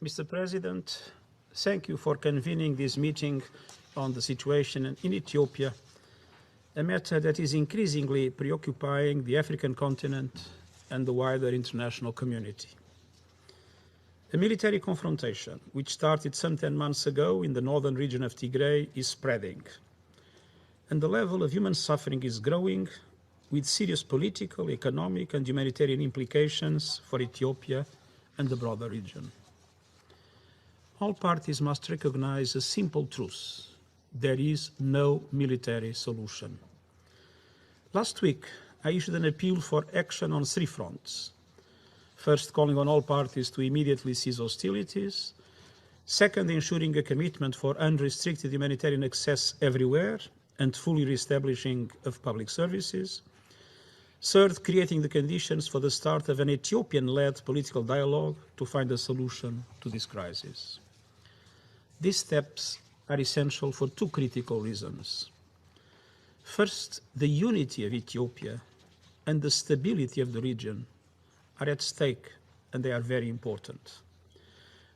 Mr. President, thank you for convening this meeting on the situation in Ethiopia, a matter that is increasingly preoccupying the African continent and the wider international community. A military confrontation, which started some 10 months ago in the northern region of Tigray, is spreading, and the level of human suffering is growing, with serious political, economic, and humanitarian implications for Ethiopia and the broader region. All parties must recognize a simple truth: there is no military solution. Last week, I issued an appeal for action on 3 fronts. First, calling on all parties to immediately cease hostilities. Second, ensuring a commitment for unrestricted humanitarian access everywhere and fully reestablishing of public services. Third, creating the conditions for the start of an Ethiopian-led political dialogue to find a solution to this crisis. These steps are essential for 2 critical reasons. First, the unity of Ethiopia and the stability of the region are at stake, and they are very important.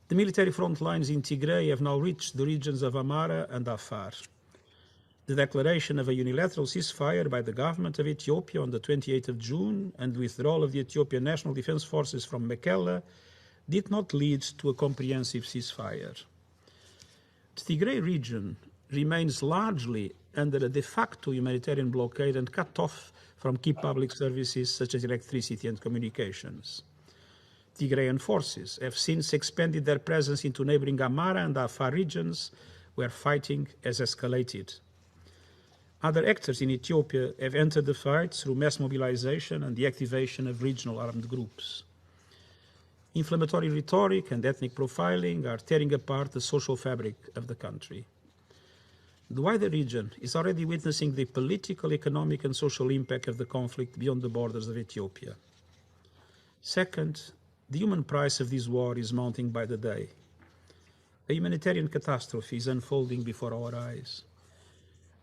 The military front lines in Tigray have now reached the regions of Amhara and Afar. The declaration of a unilateral ceasefire by the government of Ethiopia on the 28th of June and the withdrawal of the Ethiopian National Defense Forces from Mekelle did not lead to a comprehensive ceasefire. The Tigray region remains largely under a de facto humanitarian blockade and cut off from key public services such as electricity and communications. Tigrayan forces have since expanded their presence into neighboring Amhara and Afar regions, where fighting has escalated. Other actors in Ethiopia have entered the fight through mass mobilization and the activation of regional armed groups. Inflammatory rhetoric and ethnic profiling are tearing apart the social fabric of the country. The wider region is already witnessing the political, economic, and social impact of the conflict beyond the borders of Ethiopia. Second, the human price of this war is mounting by the day. A humanitarian catastrophe is unfolding before our eyes.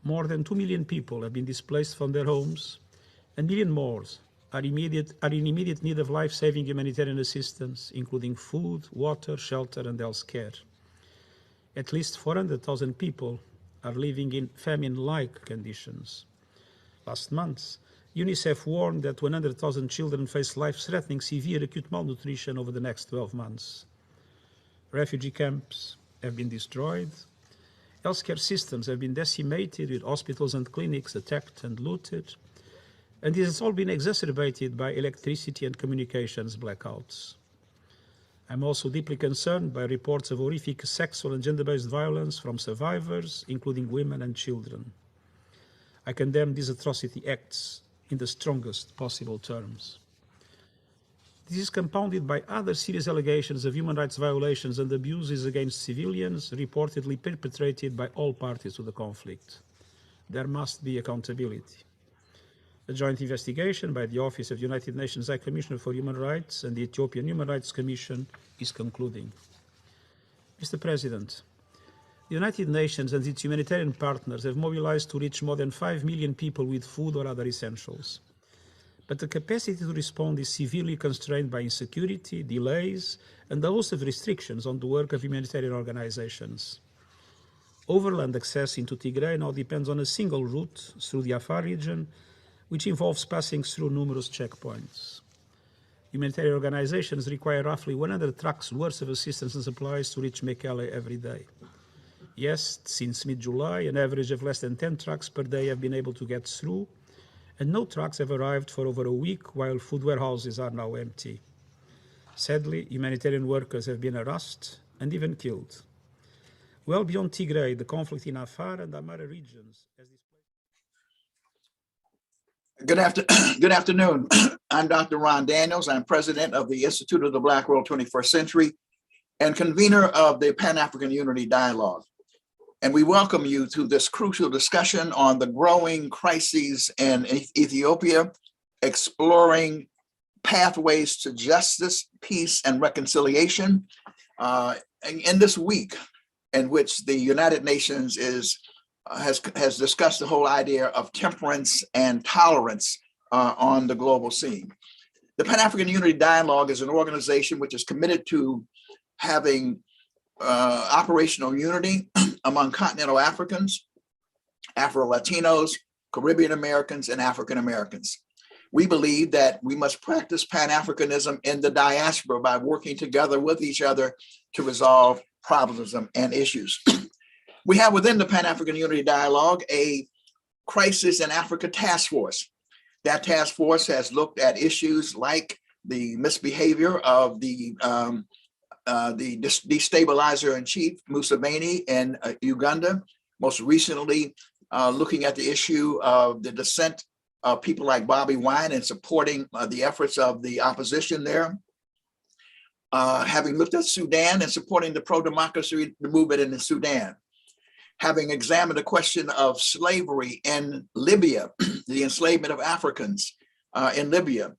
More than 2 million people have been displaced from their homes, and 1 million more are in immediate need of life-saving humanitarian assistance, including food, water, shelter, and health care. At least 400,000 people are living in famine-like conditions. Last month, UNICEF warned that 100,000 children face life-threatening severe acute malnutrition over the next 12 months. Refugee camps have been destroyed. Healthcare systems have been decimated, with hospitals and clinics attacked and looted. And this has all been exacerbated by electricity and communications blackouts. I'm also deeply concerned by reports of horrific sexual and gender-based violence from survivors, including women and children. I condemn these atrocity acts in the strongest possible terms. This is compounded by other serious allegations of human rights violations and abuses against civilians reportedly perpetrated by all parties to the conflict. There must be accountability. A joint investigation by the Office of the United Nations High Commissioner for Human Rights and the Ethiopian Human Rights Commission is concluding. Mr. President, the United Nations and its humanitarian partners have mobilized to reach more than 5 million people with food or other essentials. But the capacity to respond is severely constrained by insecurity, delays, and a host of restrictions on the work of humanitarian organizations. Overland access into Tigray now depends on a single route through the Afar region, which involves passing through numerous checkpoints. Humanitarian organizations require roughly 100 trucks worth of assistance and supplies to reach Mekelle every day. Yes, since mid-July, an average of less than 10 trucks per day have been able to get through, and no trucks have arrived for over a week, while food warehouses are now empty. Sadly, humanitarian workers have been harassed and even killed. Well beyond Tigray, the conflict in Afar and Amhara regions has displaced. Good afternoon. I'm Dr. Ron Daniels. I'm president of the Institute of the Black World 21st Century and convener of the Pan-African Unity Dialogue. And we welcome you to this crucial discussion on the growing crises in Ethiopia, exploring pathways to justice, peace, and reconciliation in this week in which the United Nations has discussed the whole idea of temperance and tolerance on the global scene. The Pan-African Unity Dialogue is an organization which is committed to having operational unity among continental Africans, Afro-Latinos, Caribbean Americans, and African Americans. We believe that we must practice Pan-Africanism in the diaspora by working together with each other to resolve problems and issues. We have within the Pan-African Unity Dialogue a Crisis in Africa Task Force. That task force has looked at issues like the misbehavior of the destabilizer-in-chief, Museveni, in Uganda. Most recently, looking at the issue of the dissent of people like Bobby Wine and supporting the efforts of the opposition there. Having looked at Sudan and supporting the pro-democracy movement in Sudan. Having examined the question of slavery in Libya, the enslavement of Africans in Libya.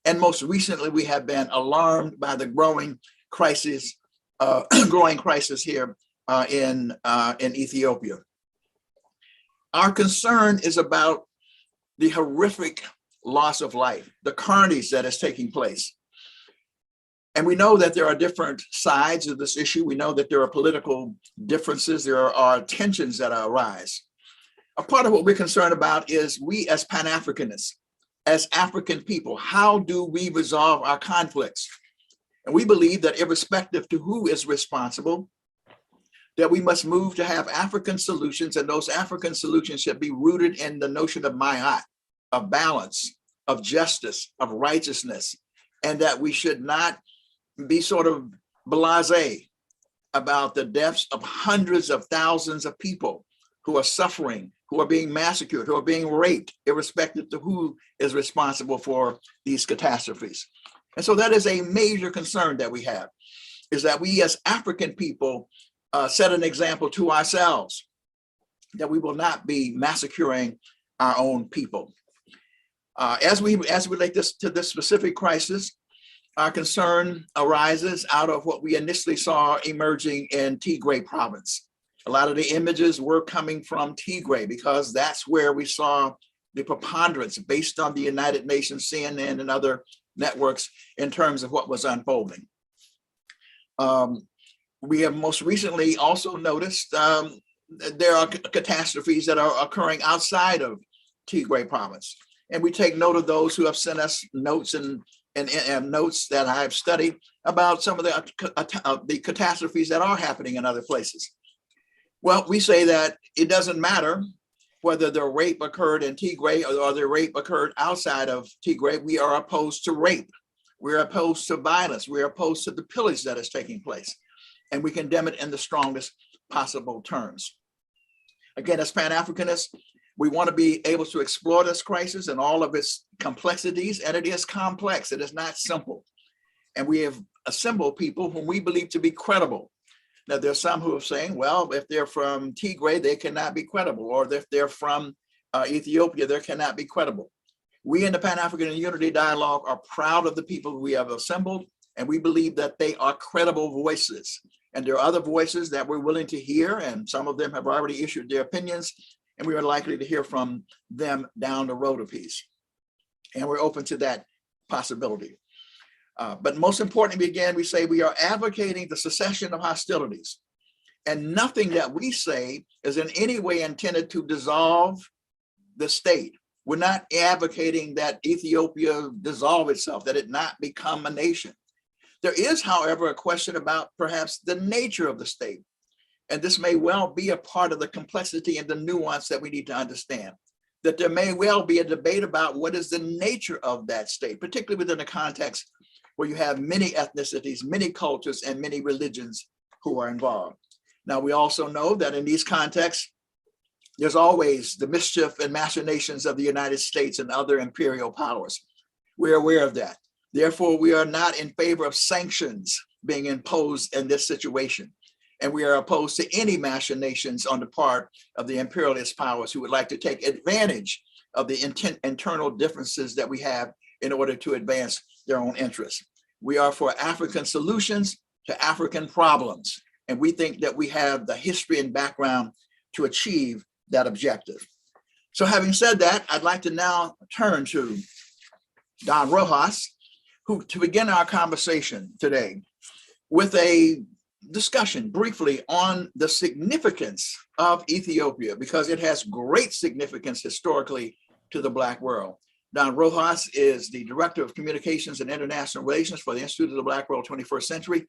And most recently, we have been alarmed by the growing crisis here in Ethiopia. Our concern is about the horrific loss of life, the carnage that is taking place. And we know that there are different sides of this issue. We know that there are political differences. There are tensions that arise. A part of what we're concerned about is we as Pan-Africanists, as African people, how do we resolve our conflicts? And we believe that irrespective to who is responsible, that we must move to have African solutions, and those African solutions should be rooted in the notion of ma'at, of balance, of justice, of righteousness, and that we should not be sort of blasé about the deaths of hundreds of thousands of people who are suffering, who are being massacred, who are being raped, irrespective to who is responsible for these catastrophes. And so that is a major concern that we have, is that we as African people set an example to ourselves, that we will not be massacring our own people. As we relate to this specific crisis, our concern arises out of what we initially saw emerging in Tigray province. A lot of the images were coming from Tigray because that's where we saw the preponderance based on the United Nations, CNN, and other networks in terms of what was unfolding. We have most recently also noticed there are catastrophes that are occurring outside of Tigray province. And we take note of those who have sent us notes and notes that I have studied about some of the catastrophes that are happening in other places. Well, we say that it doesn't matter whether the rape occurred in Tigray or the rape occurred outside of Tigray. We are opposed to rape. We're opposed to violence. We're opposed to the pillage that is taking place. And we condemn it in the strongest possible terms. Again, as Pan-Africanists, we want to be able to explore this crisis and all of its complexities, and it is complex. It is not simple. And we have assembled people whom we believe to be credible. Now, there's some who are saying, well, if they're from Tigray, they cannot be credible, or if they're from Ethiopia, they cannot be credible. We in the Pan-African Unity Dialogue are proud of the people we have assembled, and we believe that they are credible voices. And there are other voices that we're willing to hear, and some of them have already issued their opinions, and we are likely to hear from them down the road a piece. And we're open to that possibility. But most importantly, again, we say we are advocating the cessation of hostilities. And nothing that we say is in any way intended to dissolve the state. We're not advocating that Ethiopia dissolve itself, that it not become a nation. There is, however, a question about perhaps the nature of the state. And this may well be a part of the complexity and the nuance that we need to understand. That there may well be a debate about what is the nature of that state, particularly within the context where you have many ethnicities, many cultures, and many religions who are involved. Now, we also know that in these contexts, there's always the mischief and machinations of the United States and other imperial powers. We're aware of that. Therefore, we are not in favor of sanctions being imposed in this situation. And we are opposed to any machinations on the part of the imperialist powers who would like to take advantage of the internal differences that we have in order to advance their own interests. We are for African solutions to African problems. And we think that we have the history and background to achieve that objective. So having said that, I'd like to now turn to Don Rojas, who to begin our conversation today with a discussion briefly on the significance of Ethiopia, because it has great significance historically to the Black world. Don Rojas is the Director of Communications and International Relations for the Institute of the Black World 21st Century,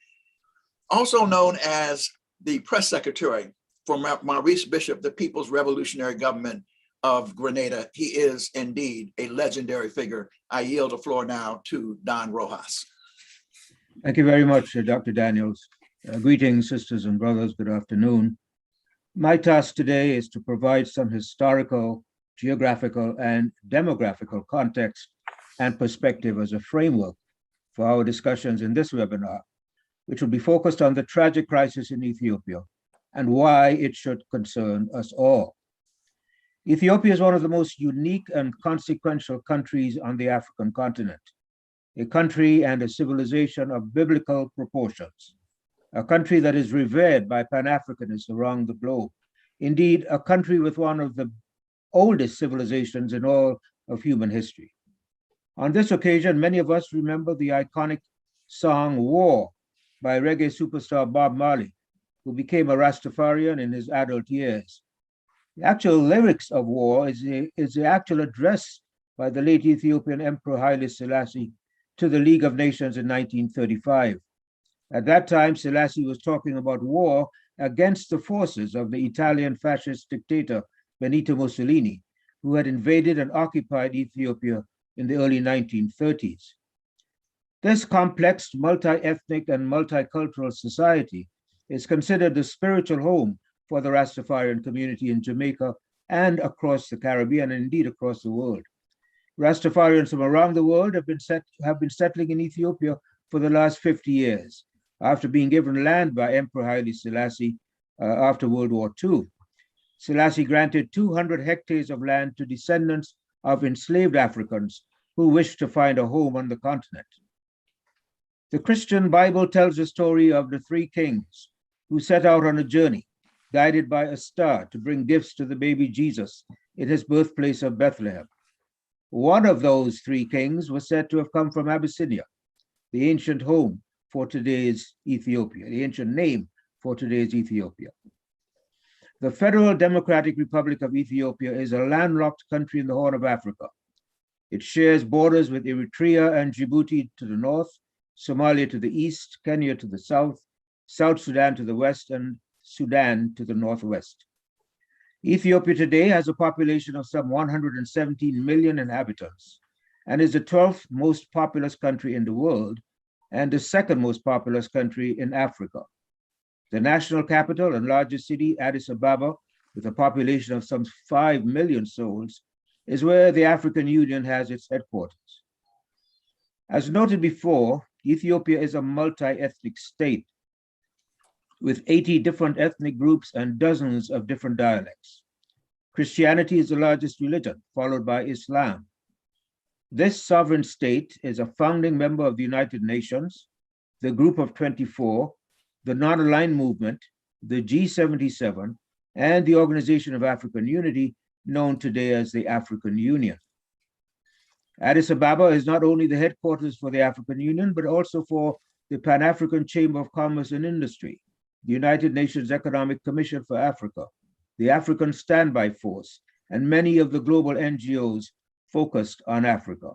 also known as the Press Secretary for Maurice Bishop, the People's Revolutionary Government of Grenada. He is indeed a legendary figure. I yield the floor now to Don Rojas. Thank you very much, Dr. Daniels. Greetings, sisters and brothers. Good afternoon. My task today is to provide some historical, geographical, and demographical context and perspective as a framework for our discussions in this webinar, which will be focused on the tragic crisis in Ethiopia and why it should concern us all. Ethiopia is one of the most unique and consequential countries on the African continent, a country and a civilization of biblical proportions, a country that is revered by Pan-Africanists around the globe. Indeed, a country with one of the oldest civilizations in all of human history. On this occasion, many of us remember the iconic song War by reggae superstar Bob Marley, who became a Rastafarian in his adult years. The actual lyrics of War is the actual address by the late Ethiopian Emperor Haile Selassie to the League of Nations in 1935. At that time, Selassie was talking about war against the forces of the Italian fascist dictator Benito Mussolini, who had invaded and occupied Ethiopia in the early 1930s. This complex, multi-ethnic and multicultural society is considered the spiritual home for the Rastafarian community in Jamaica and across the Caribbean, and indeed across the world. Rastafarians from around the world have been settling in Ethiopia for the last 50 years, after being given land by Emperor Haile Selassie after World War II. Selassie granted 200 hectares of land to descendants of enslaved Africans who wished to find a home on the continent. The Christian Bible tells the story of the three kings who set out on a journey, guided by a star, to bring gifts to the baby Jesus in his birthplace of Bethlehem. One of those three kings was said to have come from Abyssinia, the ancient home for today's Ethiopia, the ancient name for today's Ethiopia. The Federal Democratic Republic of Ethiopia is a landlocked country in the Horn of Africa. It shares borders with Eritrea and Djibouti to the north, Somalia to the east, Kenya to the south, South Sudan to the west, and Sudan to the northwest. Ethiopia today has a population of some 117 million inhabitants and is the 12th most populous country in the world and the second most populous country in Africa. The national capital and largest city, Addis Ababa, with a population of some 5 million souls, is where the African Union has its headquarters. As noted before, Ethiopia is a multi-ethnic state with 80 different ethnic groups and dozens of different dialects. Christianity is the largest religion, followed by Islam. This sovereign state is a founding member of the United Nations, the Group of 24, the Non-Aligned Movement, the G77, and the Organization of African Unity, known today as the African Union. Addis Ababa is not only the headquarters for the African Union, but also for the Pan-African Chamber of Commerce and Industry, the United Nations Economic Commission for Africa, the African Standby Force, and many of the global NGOs focused on Africa.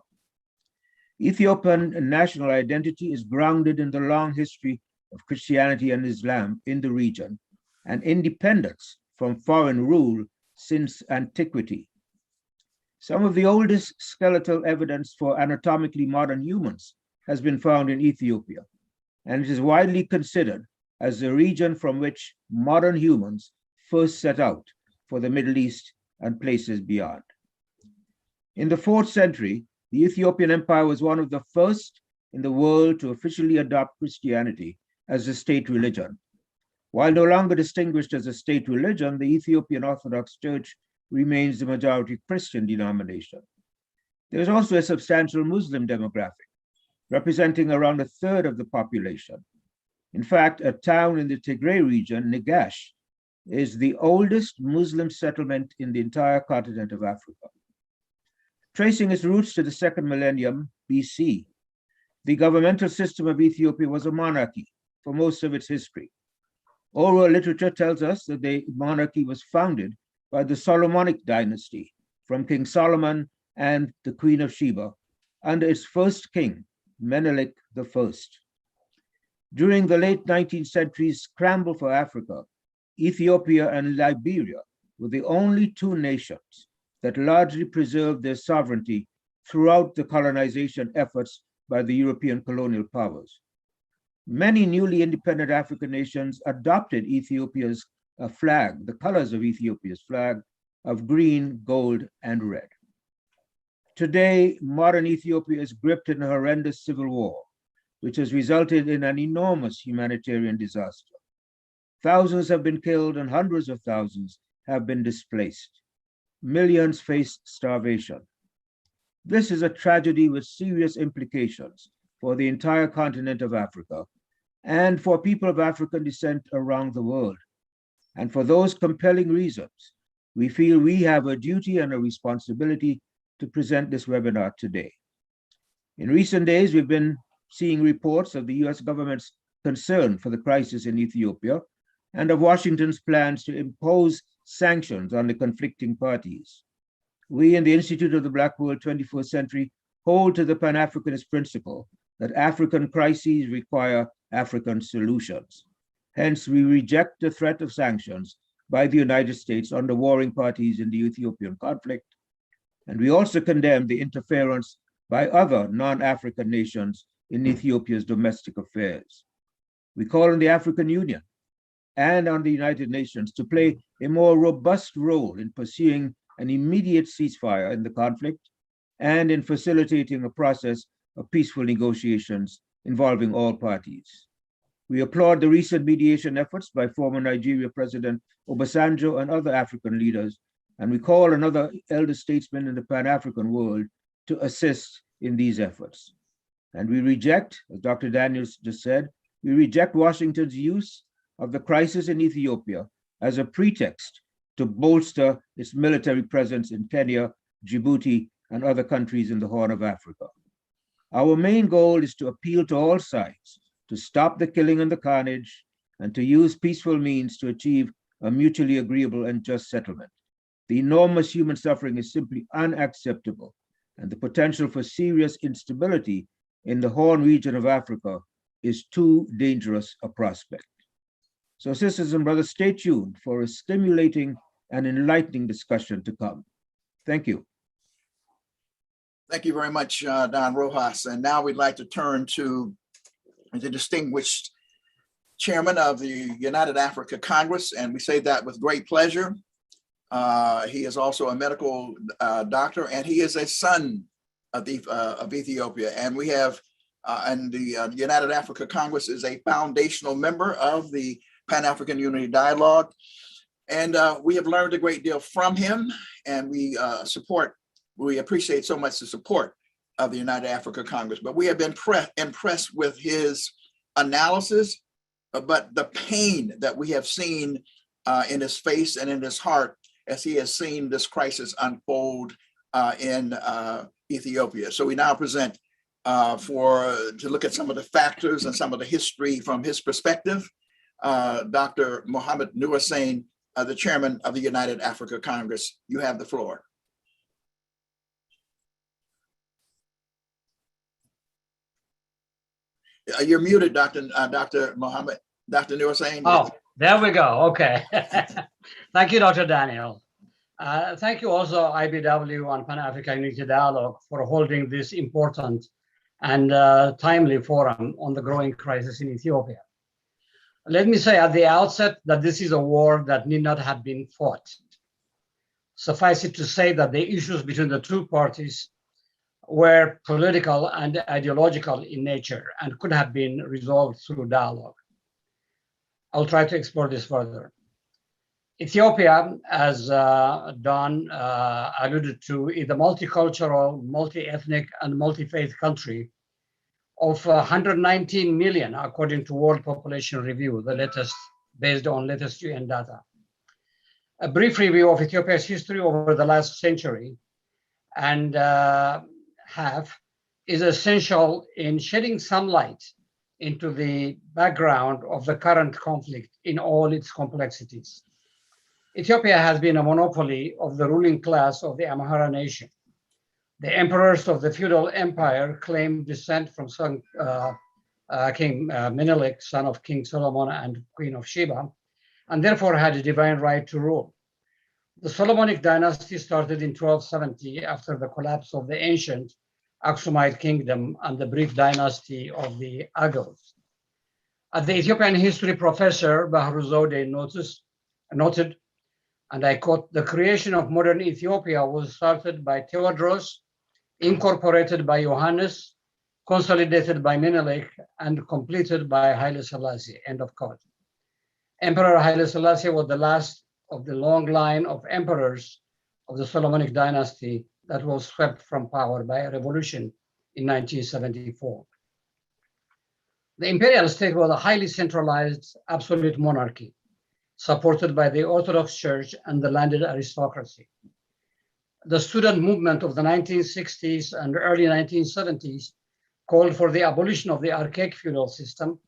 Ethiopian national identity is grounded in the long history of Christianity and Islam in the region and independence from foreign rule since antiquity. Some of the oldest skeletal evidence for anatomically modern humans has been found in Ethiopia, and it is widely considered as the region from which modern humans first set out for the Middle East and places beyond. In the 4th century, the Ethiopian Empire was one of the first in the world to officially adopt Christianity as the state religion. While no longer distinguished as a state religion, the Ethiopian Orthodox Church remains the majority Christian denomination. There is also a substantial Muslim demographic, representing around a third of the population. In fact, a town in the Tigray region, Negash, is the oldest Muslim settlement in the entire continent of Africa. Tracing its roots to the 2nd millennium BC, the governmental system of Ethiopia was a monarchy for most of its history, Oral literature tells us that the monarchy was founded by the Solomonic dynasty from King Solomon and the Queen of Sheba under its first king, Menelik I. During the late 19th century's scramble for Africa, Ethiopia and Liberia were the only two nations that largely preserved their sovereignty throughout the colonization efforts by the European colonial powers. Many newly independent African nations adopted Ethiopia's flag, the colors of Ethiopia's flag, of green, gold, and red. Today, modern Ethiopia is gripped in a horrendous civil war, which has resulted in an enormous humanitarian disaster. Thousands have been killed and hundreds of thousands have been displaced. Millions face starvation. This is a tragedy with serious implications for the entire continent of Africa and for people of African descent around the world. And for those compelling reasons, we feel we have a duty and a responsibility to present this webinar today. In recent days, we've been seeing reports of the US government's concern for the crisis in Ethiopia and of Washington's plans to impose sanctions on the conflicting parties. We in the Institute of the Black World 21st Century hold to the Pan-Africanist principle that African crises require African solutions. Hence, we reject the threat of sanctions by the United States on the warring parties in the Ethiopian conflict. And we also condemn the interference by other non-African nations in Ethiopia's domestic affairs. We call on the African Union and on the United Nations to play a more robust role in pursuing an immediate ceasefire in the conflict and in facilitating a process of peaceful negotiations involving all parties. We applaud the recent mediation efforts by former Nigeria President Obasanjo and other African leaders, and we call on other elder statesmen in the Pan-African world to assist in these efforts. And we reject, as Dr. Daniels just said, we reject Washington's use of the crisis in Ethiopia as a pretext to bolster its military presence in Kenya, Djibouti, and other countries in the Horn of Africa. Our main goal is to appeal to all sides to stop the killing and the carnage and to use peaceful means to achieve a mutually agreeable and just settlement. The enormous human suffering is simply unacceptable, and the potential for serious instability in the Horn region of Africa is too dangerous a prospect. So sisters and brothers, stay tuned for a stimulating and enlightening discussion to come. Thank you. Thank you very much, Don Rojas. And now we'd like to turn to the distinguished chairman of the United Africa Congress, and we say that with great pleasure. He is also a medical doctor, and he is a son of Ethiopia. And we have, and the United Africa Congress is a foundational member of the Pan-African Unity Dialogue. And we have learned a great deal from him, and we appreciate so much the support of the United Africa Congress. But we have been impressed with his analysis, but the pain that we have seen in his face and in his heart as he has seen this crisis unfold in Ethiopia. So we now present to look at some of the factors and some of the history from his perspective, Dr. Mohammed Nurhussein, the chairman of the United Africa Congress. You have the floor. You're muted, Dr. Mohammed, Dr. Nurhussein. Oh, there we go. Okay. Thank you, Dr. Daniel. Thank you also, IBW and Pan-African Unity Dialogue, for holding this important and timely forum on the growing crisis in Ethiopia. Let me say at the outset that this is a war that need not have been fought. Suffice it to say that the issues between the two parties were political and ideological in nature and could have been resolved through dialogue. I'll try to explore this further. Ethiopia, as Don alluded to, is a multicultural, multi-ethnic, and multi-faith country of 119 million, according to World Population Review, the latest, based on latest UN data. A brief review of Ethiopia's history over the last century and half is essential in shedding some light into the background of the current conflict in all its complexities. Ethiopia has been a monopoly of the ruling class of the Amhara nation. The emperors of the feudal empire claimed descent from King Menelik, son of King Solomon and Queen of Sheba, and therefore had a divine right to rule. The Solomonic dynasty started in 1270 after the collapse of the ancient Aksumite kingdom and the brief dynasty of the Agals. As the Ethiopian history professor Bahruzodeh noted, and I quote, "The creation of modern Ethiopia was started by Theodros, incorporated by Johannes, consolidated by Menelik, and completed by Haile Selassie," end of quote. Emperor Haile Selassie was the last of the long line of emperors of the Solomonic dynasty that was swept from power by a revolution in 1974. The imperial state was a highly centralized absolute monarchy, supported by the Orthodox Church and the landed aristocracy. The student movement of the 1960s and early 1970s called for the abolition of the archaic feudal system,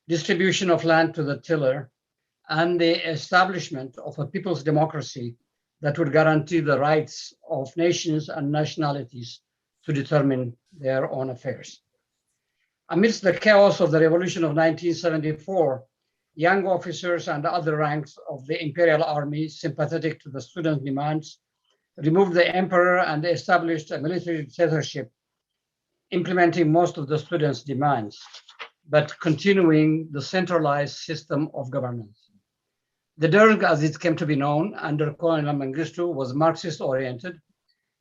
distribution of land to the tiller, and the establishment of a people's democracy that would guarantee the rights of nations and nationalities to determine their own affairs. Amidst the chaos of the revolution of 1974, young officers and other ranks of the imperial army, sympathetic to the student demands, removed the emperor and established a military dictatorship, implementing most of the students' demands, but continuing the centralized system of governance. The Derg, as it came to be known under Colonel Mengistu, was Marxist-oriented,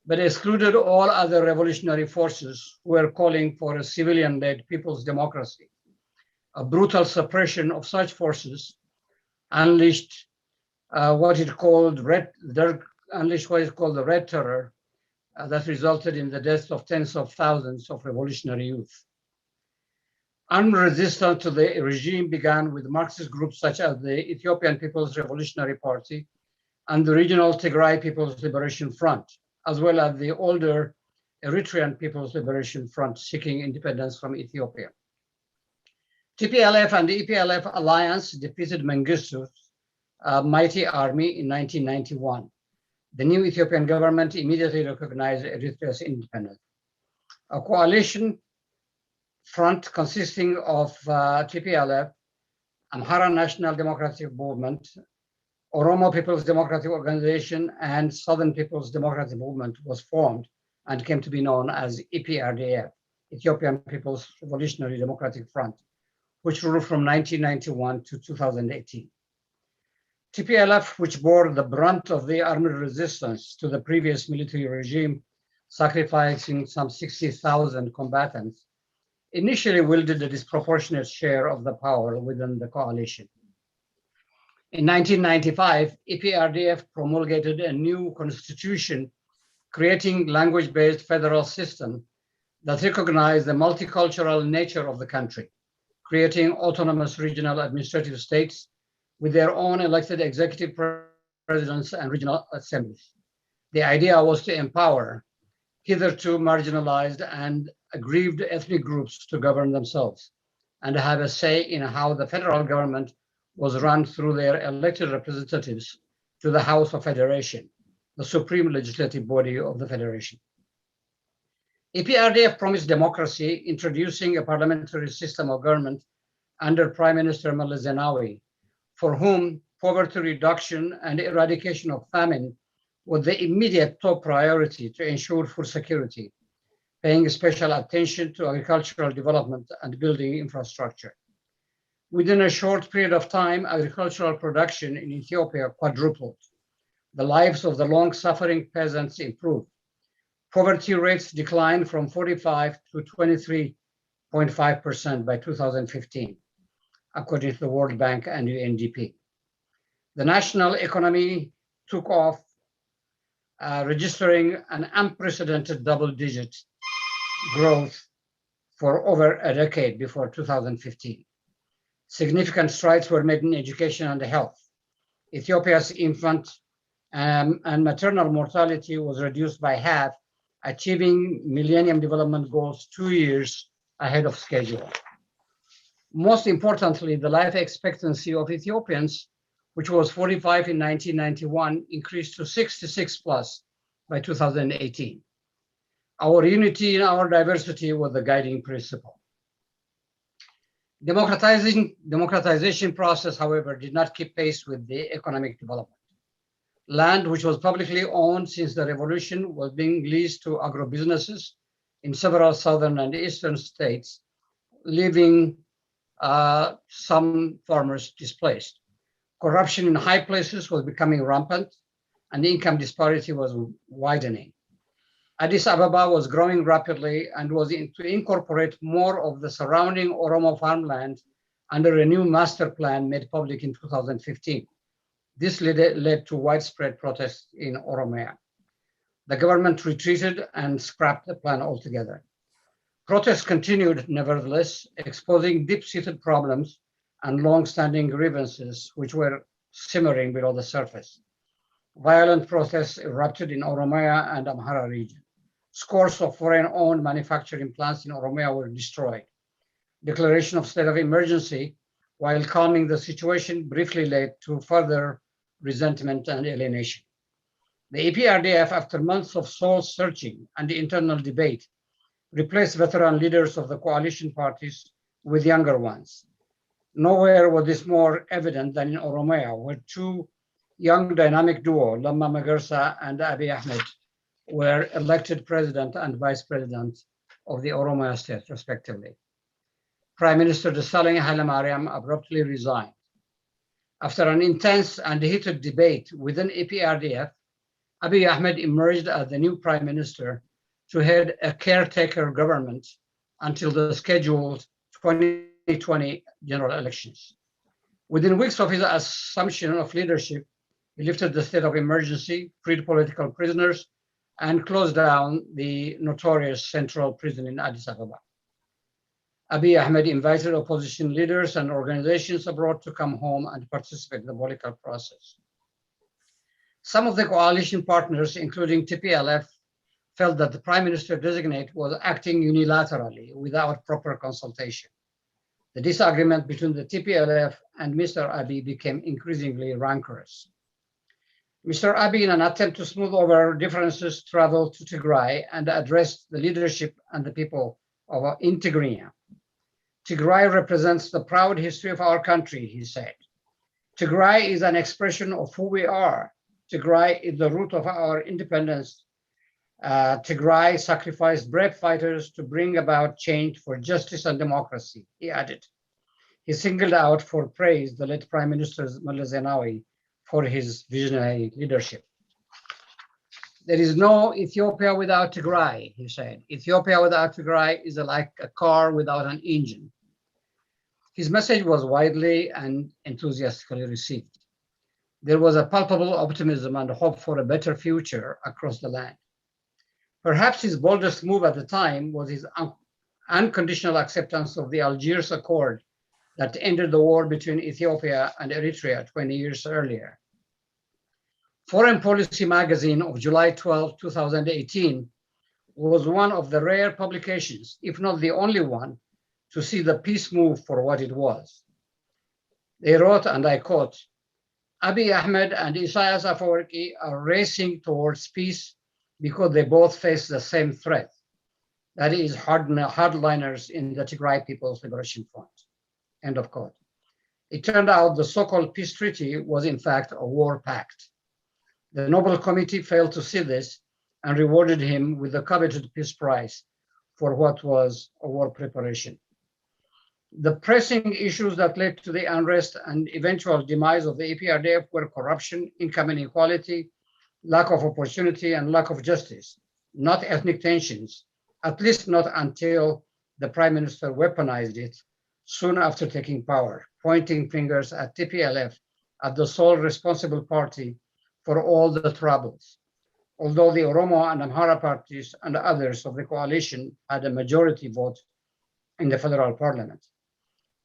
but excluded all other revolutionary forces who were calling for a civilian-led people's democracy. A brutal suppression of such forces unleashed what it called the Red Terror that resulted in the deaths of tens of thousands of revolutionary youth. Armed resistance to the regime began with Marxist groups such as the Ethiopian People's Revolutionary Party and the regional Tigray People's Liberation Front, as well as the older Eritrean People's Liberation Front seeking independence from Ethiopia. TPLF and the EPLF alliance defeated Mengistu's mighty army in 1991. The new Ethiopian government immediately recognized Eritrea's independence. A coalition front consisting of TPLF, Amhara National Democratic Movement, Oromo People's Democratic Organization, and Southern People's Democratic Movement was formed and came to be known as EPRDF, Ethiopian People's Revolutionary Democratic Front, which ruled from 1991 to 2018. TPLF, which bore the brunt of the armed resistance to the previous military regime, sacrificing some 60,000 combatants, initially wielded a disproportionate share of the power within the coalition. In 1995, EPRDF promulgated a new constitution, creating language-based federal system that recognized the multicultural nature of the country, creating autonomous regional administrative states with their own elected executive presidents and regional assemblies. The idea was to empower hitherto marginalized and aggrieved ethnic groups to govern themselves and have a say in how the federal government was run through their elected representatives to the House of Federation, the supreme legislative body of the Federation. EPRDF promised democracy, introducing a parliamentary system of government under Prime Minister Meles Zenawi, for whom poverty reduction and eradication of famine was the immediate top priority to ensure food security, paying special attention to agricultural development and building infrastructure. Within a short period of time, agricultural production in Ethiopia quadrupled. The lives of the long-suffering peasants improved. Poverty rates declined from 45 to 23.5% by 2015, according to the World Bank and UNDP. The national economy took off, registering an unprecedented double-digit growth for over a decade before 2015. Significant strides were made in education and health. Ethiopia's infant and maternal mortality was reduced by half, achieving Millennium Development Goals 2 years ahead of schedule. Most importantly, the life expectancy of Ethiopians, which was 45 in 1991, increased to 66 plus by 2018. Our unity in our diversity was the guiding principle. Democratization process, however, did not keep pace with the economic development. Land, which was publicly owned since the revolution, was being leased to agribusinesses in several southern and eastern states, leaving some farmers displaced. Corruption in high places was becoming rampant, and income disparity was widening. Addis Ababa was growing rapidly and was to incorporate more of the surrounding Oromo farmland under a new master plan made public in 2015. This led to widespread protests in Oromia. The government retreated and scrapped the plan altogether. Protests continued, nevertheless, exposing deep-seated problems and long-standing grievances which were simmering below the surface. Violent protests erupted in Oromia and Amhara region. Scores of foreign-owned manufacturing plants in Oromia were destroyed. Declaration of state of emergency, while calming the situation, briefly led to further resentment and alienation. The EPRDF, after months of soul-searching and internal debate, replaced veteran leaders of the coalition parties with younger ones. Nowhere was this more evident than in Oromia, where two young dynamic duo, Lamma Magarsa and Abiy Ahmed, were elected president and vice president of the Oromia state, respectively. Prime Minister Desalegn Hailemariam abruptly resigned. After an intense and heated debate within EPRDF, Abiy Ahmed emerged as the new prime minister to head a caretaker government until the scheduled 2020 general elections. Within weeks of his assumption of leadership, he lifted the state of emergency, freed political prisoners, and closed down the notorious central prison in Addis Ababa. Abiy Ahmed invited opposition leaders and organizations abroad to come home and participate in the political process. Some of the coalition partners, including TPLF, felt that the prime minister designate was acting unilaterally without proper consultation. The disagreement between the TPLF and Mr. Abiy became increasingly rancorous. Mr. Abiy, in an attempt to smooth over differences, traveled to Tigray and addressed the leadership and the people of Tigrayan. Tigray represents the proud history of our country, he said. Tigray is an expression of who we are. Tigray is the root of our independence. Tigray sacrificed brave fighters to bring about change for justice and democracy, he added. He singled out for praise the late Prime Minister Meles Zenawi for his visionary leadership. There is no Ethiopia without Tigray, he said. Ethiopia without Tigray is like a car without an engine. His message was widely and enthusiastically received. There was a palpable optimism and hope for a better future across the land. Perhaps his boldest move at the time was his unconditional acceptance of the Algiers Accord that ended the war between Ethiopia and Eritrea 20 years earlier. Foreign Policy magazine of July 12, 2018 was one of the rare publications, if not the only one, to see the peace move for what it was. They wrote, and I quote, Abiy Ahmed and Isaias Afwerki are racing towards peace because they both face the same threat. That is hardliners in the Tigray People's Liberation Front, end of quote. It turned out the so-called peace treaty was in fact a war pact. The Nobel Committee failed to see this and rewarded him with the coveted Peace Prize for what was a war preparation. The pressing issues that led to the unrest and eventual demise of the EPRDF were corruption, income inequality, lack of opportunity, and lack of justice, not ethnic tensions, at least not until the Prime Minister weaponized it soon after taking power, pointing fingers at TPLF as the sole responsible party for all the troubles, although the Oromo and Amhara parties and others of the coalition had a majority vote in the federal parliament.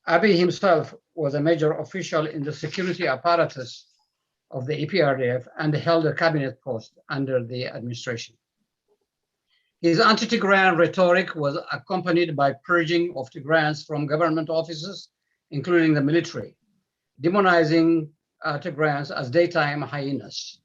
Abiy himself was a major official in the security apparatus of the EPRDF and held a cabinet post under the administration. His anti-Tigrayan rhetoric was accompanied by purging of Tigrayans from government offices including the military, demonizing Tigrayans as daytime hyenas.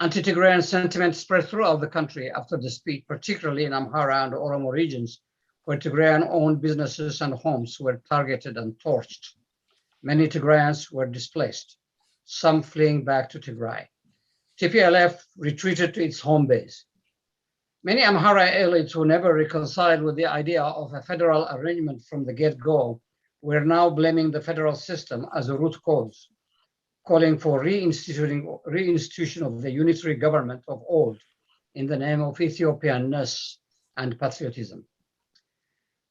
Anti-Tigrayan sentiment spread throughout the country after the speech, particularly in Amhara and Oromo regions, where Tigrayan-owned businesses and homes were targeted and torched. Many Tigrayans were displaced, some fleeing back to Tigray. TPLF retreated to its home base. Many Amhara elites who never reconciled with the idea of a federal arrangement from the get-go were now blaming the federal system as a root cause, calling for reinstitution of the unitary government of old in the name of Ethiopianness and patriotism.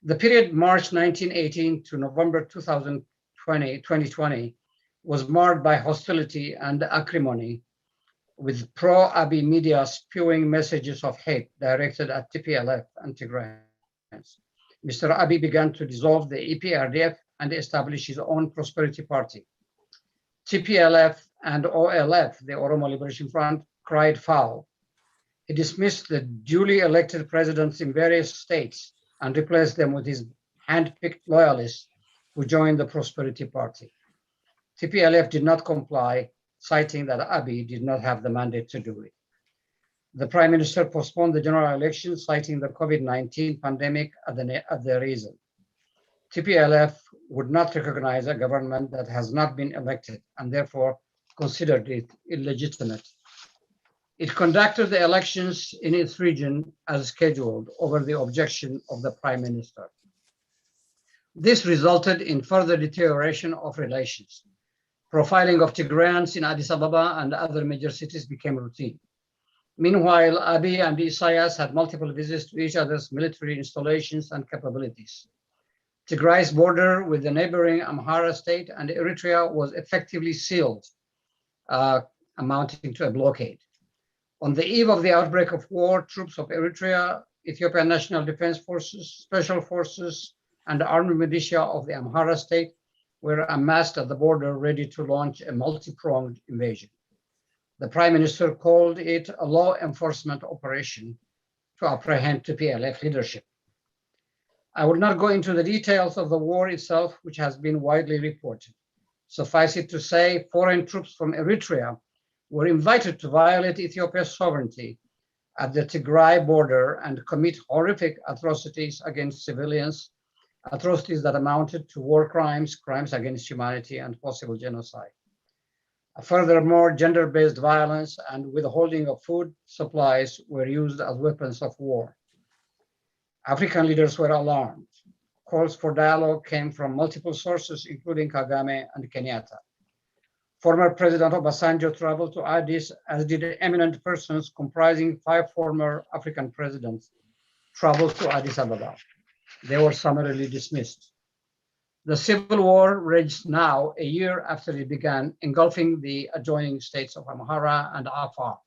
The period March 1918 to November 2020 was marked by hostility and acrimony, with pro-Abiy media spewing messages of hate directed at TPLF and Tigrayans. Mr. Abiy began to dissolve the EPRDF and establish his own prosperity party. TPLF and OLF, the Oromo Liberation Front, cried foul. He dismissed the duly elected presidents in various states and replaced them with his hand-picked loyalists who joined the Prosperity Party. TPLF did not comply, citing that Abiy did not have the mandate to do it. The Prime Minister postponed the general election, citing the COVID-19 pandemic as the reason. TPLF would not recognize a government that has not been elected and therefore considered it illegitimate. It conducted the elections in its region as scheduled over the objection of the Prime Minister. This resulted in further deterioration of relations. Profiling of Tigrayans in Addis Ababa and other major cities became routine. Meanwhile, Abiy and Isaias had multiple visits to each other's military installations and capabilities. Tigray's border with the neighboring Amhara state and Eritrea was effectively sealed, amounting to a blockade. On the eve of the outbreak of war, troops of Eritrea, Ethiopian National Defense Forces, Special Forces, and armed militia of the Amhara state were amassed at the border ready to launch a multi-pronged invasion. The Prime Minister called it a law enforcement operation to apprehend TPLF leadership. I will not go into the details of the war itself, which has been widely reported. Suffice it to say, foreign troops from Eritrea were invited to violate Ethiopia's sovereignty at the Tigray border and commit horrific atrocities against civilians, atrocities that amounted to war crimes, crimes against humanity, and possible genocide. Furthermore, gender-based violence and withholding of food supplies were used as weapons of war. African leaders were alarmed. Calls for dialogue came from multiple sources, including Kagame and Kenyatta. Former President Obasanjo traveled to Addis, as did eminent persons comprising 5 former African presidents traveled to Addis Ababa. They were summarily dismissed. The civil war raged now, a year after it began, engulfing the adjoining states of Amhara and Afar.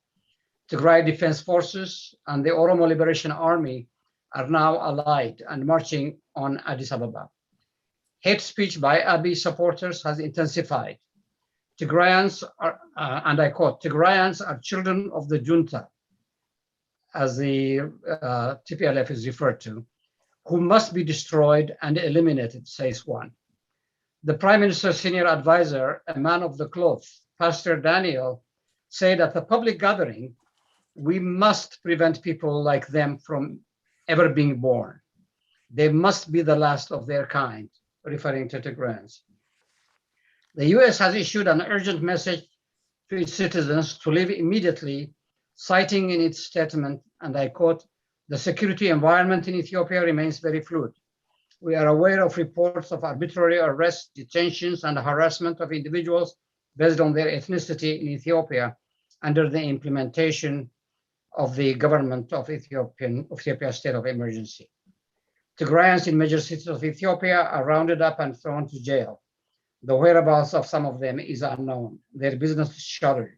Tigray Defense Forces and the Oromo Liberation Army are now allied and marching on Addis Ababa. Hate speech by Abiy supporters has intensified. Tigrayans are, and I quote, Tigrayans are children of the junta, as the TPLF is referred to, who must be destroyed and eliminated, says one. The Prime Minister's senior advisor, a man of the cloth, Pastor Daniel, said at the public gathering, we must prevent people like them from ever being born. They must be the last of their kind, referring to Tigrayans. The US has issued an urgent message to its citizens to leave immediately, citing in its statement, and I quote, the security environment in Ethiopia remains very fluid. We are aware of reports of arbitrary arrests, detentions, and harassment of individuals based on their ethnicity in Ethiopia under the implementation of the government of Ethiopia's state of emergency. Tigrayans in major cities of Ethiopia are rounded up and thrown to jail. The whereabouts of some of them is unknown. Their business is shuttered.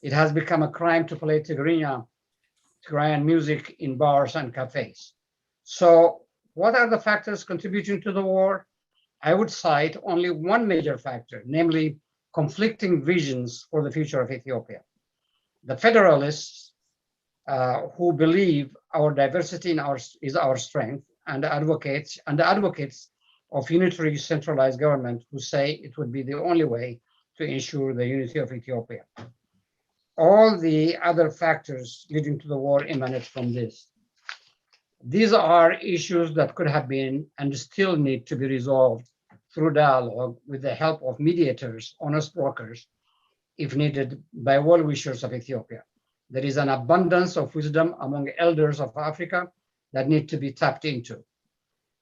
It has become a crime to play Tigrayan music in bars and cafes. So what are the factors contributing to the war? I would cite only one major factor, namely conflicting visions for the future of Ethiopia. The federalists who believe our diversity is our strength and advocates of unitary centralized government who say it would be the only way to ensure the unity of Ethiopia. All the other factors leading to the war emanate from this. These are issues that could have been and still need to be resolved through dialogue with the help of mediators, honest brokers, if needed, by well-wishers of Ethiopia. There is an abundance of wisdom among elders of Africa that need to be tapped into.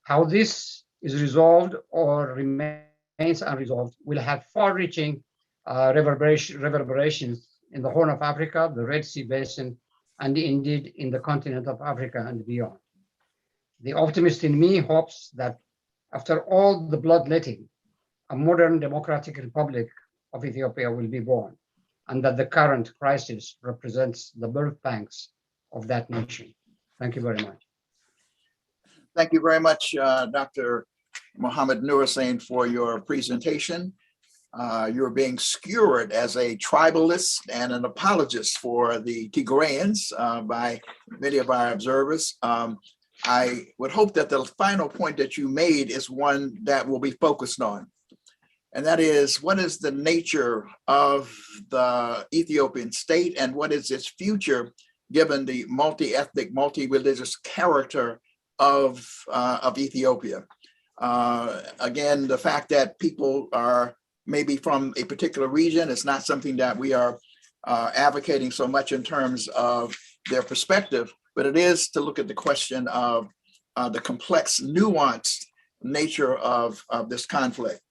How this is resolved or remains unresolved will have far-reaching reverberations in the Horn of Africa, the Red Sea Basin, and indeed in the continent of Africa and beyond. The optimist in me hopes that after all the bloodletting, a modern democratic republic of Ethiopia will be born, and that the current crisis represents the birth pangs of that nation. Thank you very much. Thank you very much, Dr. Mohammed Nurhussein, for your presentation. You're being skewered as a tribalist and an apologist for the Tigrayans by many of our observers. I would hope that the final point that you made is one that will be focused on. And that is, what is the nature of the Ethiopian state and what is its future given the multi-ethnic, multi-religious character of Ethiopia? Again, the fact that people are maybe from a particular region is not something that we are advocating so much in terms of their perspective, but it is to look at the question of the complex, nuanced nature of this conflict.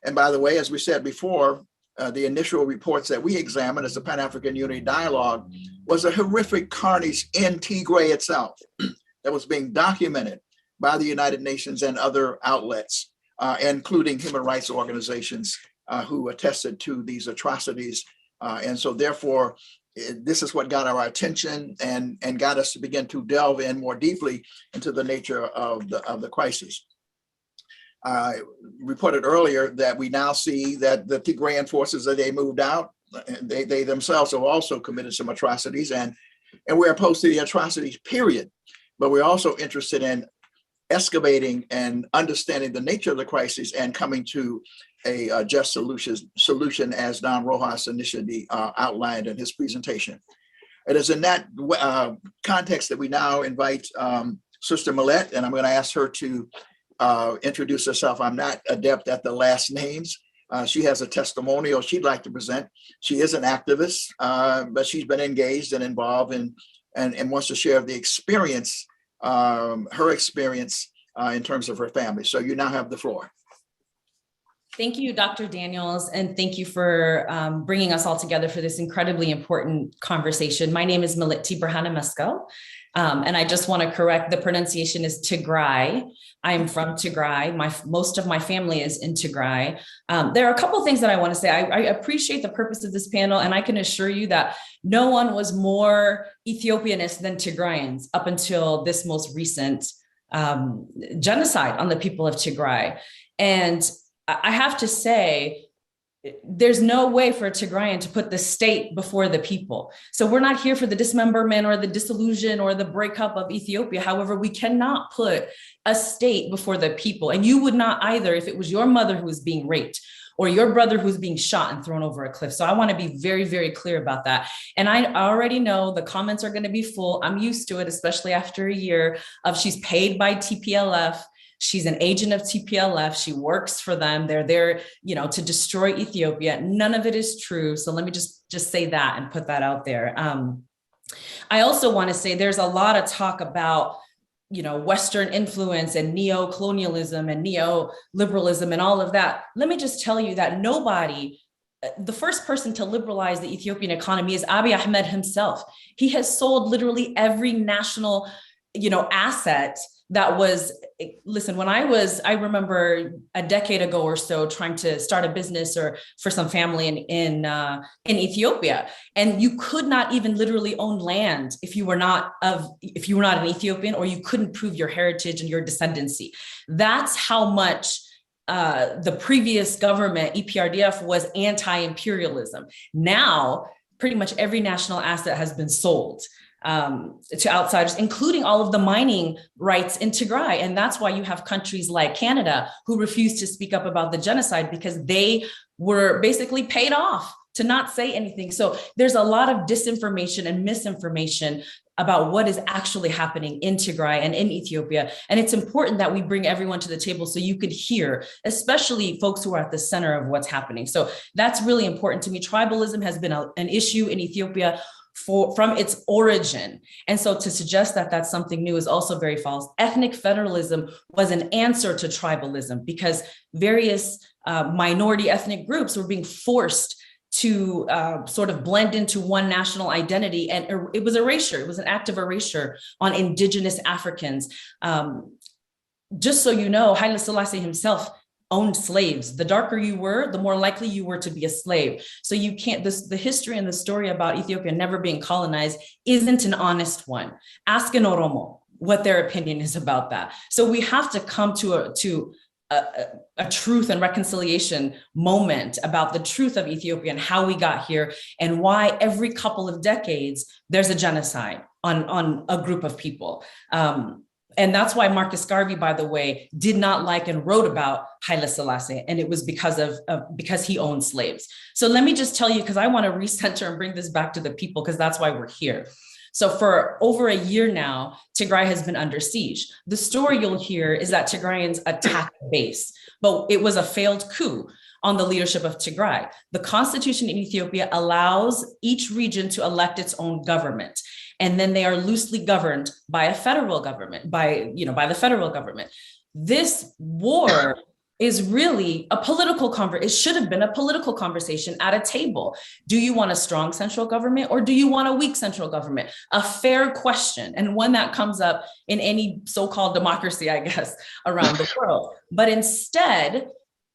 And by the way, as we said before, the initial reports that we examined as the Pan-African Unity Dialogue was a horrific carnage in Tigray itself that was being documented by the United Nations and other outlets, including human rights organizations who attested to these atrocities. And so therefore, this is what got our attention and got us to begin to delve in more deeply into the nature of the crisis. I reported earlier that we now see that the Tigrayan forces, that they moved out, they themselves have also committed some atrocities, and we're opposed to the atrocities, period. But we're also interested in excavating and understanding the nature of the crisis and coming to a just solution as Don Rojas initially outlined in his presentation. It is in that context that we now invite Sister Millete, and I'm going to ask her to introduce herself. I'm not adept at the last names. She has a testimonial she'd like to present. She is an activist, but she's been engaged and involved and wants to share the experience, her experience in terms of her family. So you now have the floor. Thank you, Dr. Daniels, and thank you for bringing us all together for this incredibly important conversation. My name is Millete Birhanemaskel, and I just want to correct, the pronunciation is Tigray. I'm from Tigray. Most of my family is in Tigray. There are a couple of things that I want to say. I appreciate the purpose of this panel, and I can assure you that no one was more Ethiopianist than Tigrayans up until this most recent genocide on the people of Tigray. And I have to say, there's no way for a Tigrayan to put the state before the people. So we're not here for the dismemberment or the dissolution or the breakup of Ethiopia. However, we cannot put a state before the people. And you would not either if it was your mother who was being raped or your brother who's being shot and thrown over a cliff. So I want to be very, very clear about that. And I already know the comments are going to be full. I'm used to it, especially after a year of she's paid by TPLF. She's an agent of TPLF. She works for them. They're there, to destroy Ethiopia. None of it is true. So let me just say that and put that out there. I also want to say there's a lot of talk about, Western influence and neo-colonialism and neoliberalism and all of that. Let me just tell you that the first person to liberalize the Ethiopian economy is Abiy Ahmed himself. He has sold literally every national, asset that was, listen, when I remember a decade ago or so trying to start a business or for some family in Ethiopia, and you could not even literally own land if you were not an Ethiopian, or you couldn't prove your heritage and your descendancy. That's how much the previous government, EPRDF, was anti-imperialism. Now, pretty much every national asset has been sold. to outsiders, including all of the mining rights in Tigray. And that's why you have countries like Canada who refuse to speak up about the genocide, because they were basically paid off to not say anything. So there's a lot of disinformation and misinformation about what is actually happening in Tigray and in Ethiopia. And it's important that we bring everyone to the table so you could hear, especially folks who are at the center of what's happening. So that's really important to me. Tribalism has been an issue in Ethiopia from its origin. And so to suggest that that's something new is also very false. Ethnic federalism was an answer to tribalism because various minority ethnic groups were being forced to sort of blend into one national identity. And it was erasure. It was an act of erasure on indigenous Africans. Just so you know, Haile Selassie himself owned slaves. The darker you were, the more likely you were to be a slave. So you can't, the history and the story about Ethiopia never being colonized isn't an honest one. Ask an Oromo what their opinion is about that. So we have to come to a truth and reconciliation moment about the truth of Ethiopia and how we got here and why every couple of decades there's a genocide on a group of people. And that's why Marcus Garvey, by the way, did not like and wrote about Haile Selassie, and it was because he owned slaves. So let me just tell you, because I want to recenter and bring this back to the people, because that's why we're here. So for over a year now, Tigray has been under siege. The story you'll hear is that Tigrayans attacked the base, but it was a failed coup on the leadership of Tigray. The constitution in Ethiopia allows each region to elect its own government. And then they are loosely governed by a federal government, by the federal government. This war is really a political conversation. It should have been a political conversation at a table. Do you want a strong central government or do you want a weak central government? A fair question, and one that comes up in any so-called democracy, I guess, around the world. But instead,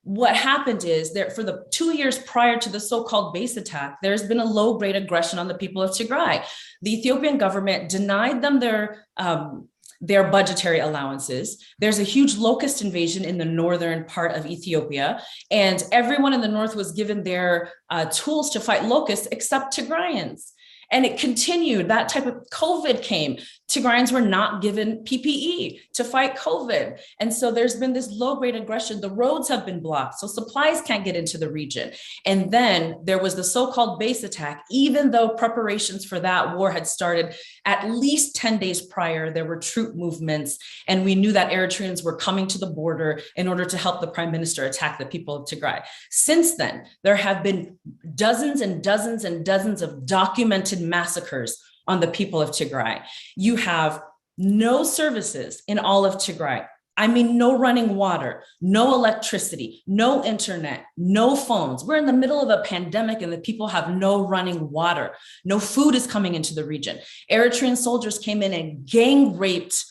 what happened is that for the 2 years prior to the so-called base attack, there's been a low-grade aggression on the people of Tigray. The Ethiopian government denied them their budgetary allowances. There's a huge locust invasion in the northern part of Ethiopia, and everyone in the north was given their tools to fight locusts except Tigrayans. And it continued. That type of COVID came. Tigrayans were not given PPE to fight COVID. And so there's been this low-grade aggression. The roads have been blocked, so supplies can't get into the region. And then there was the so-called base attack. Even though preparations for that war had started at least 10 days prior, there were troop movements, and we knew that Eritreans were coming to the border in order to help the prime minister attack the people of Tigray. Since then, there have been dozens and dozens and dozens of documented massacres on the people of Tigray. You have no services in all of Tigray. I mean, no running water, no electricity, no internet, no phones. We're in the middle of a pandemic and the people have no running water. No food is coming into the region. Eritrean soldiers came in and gang raped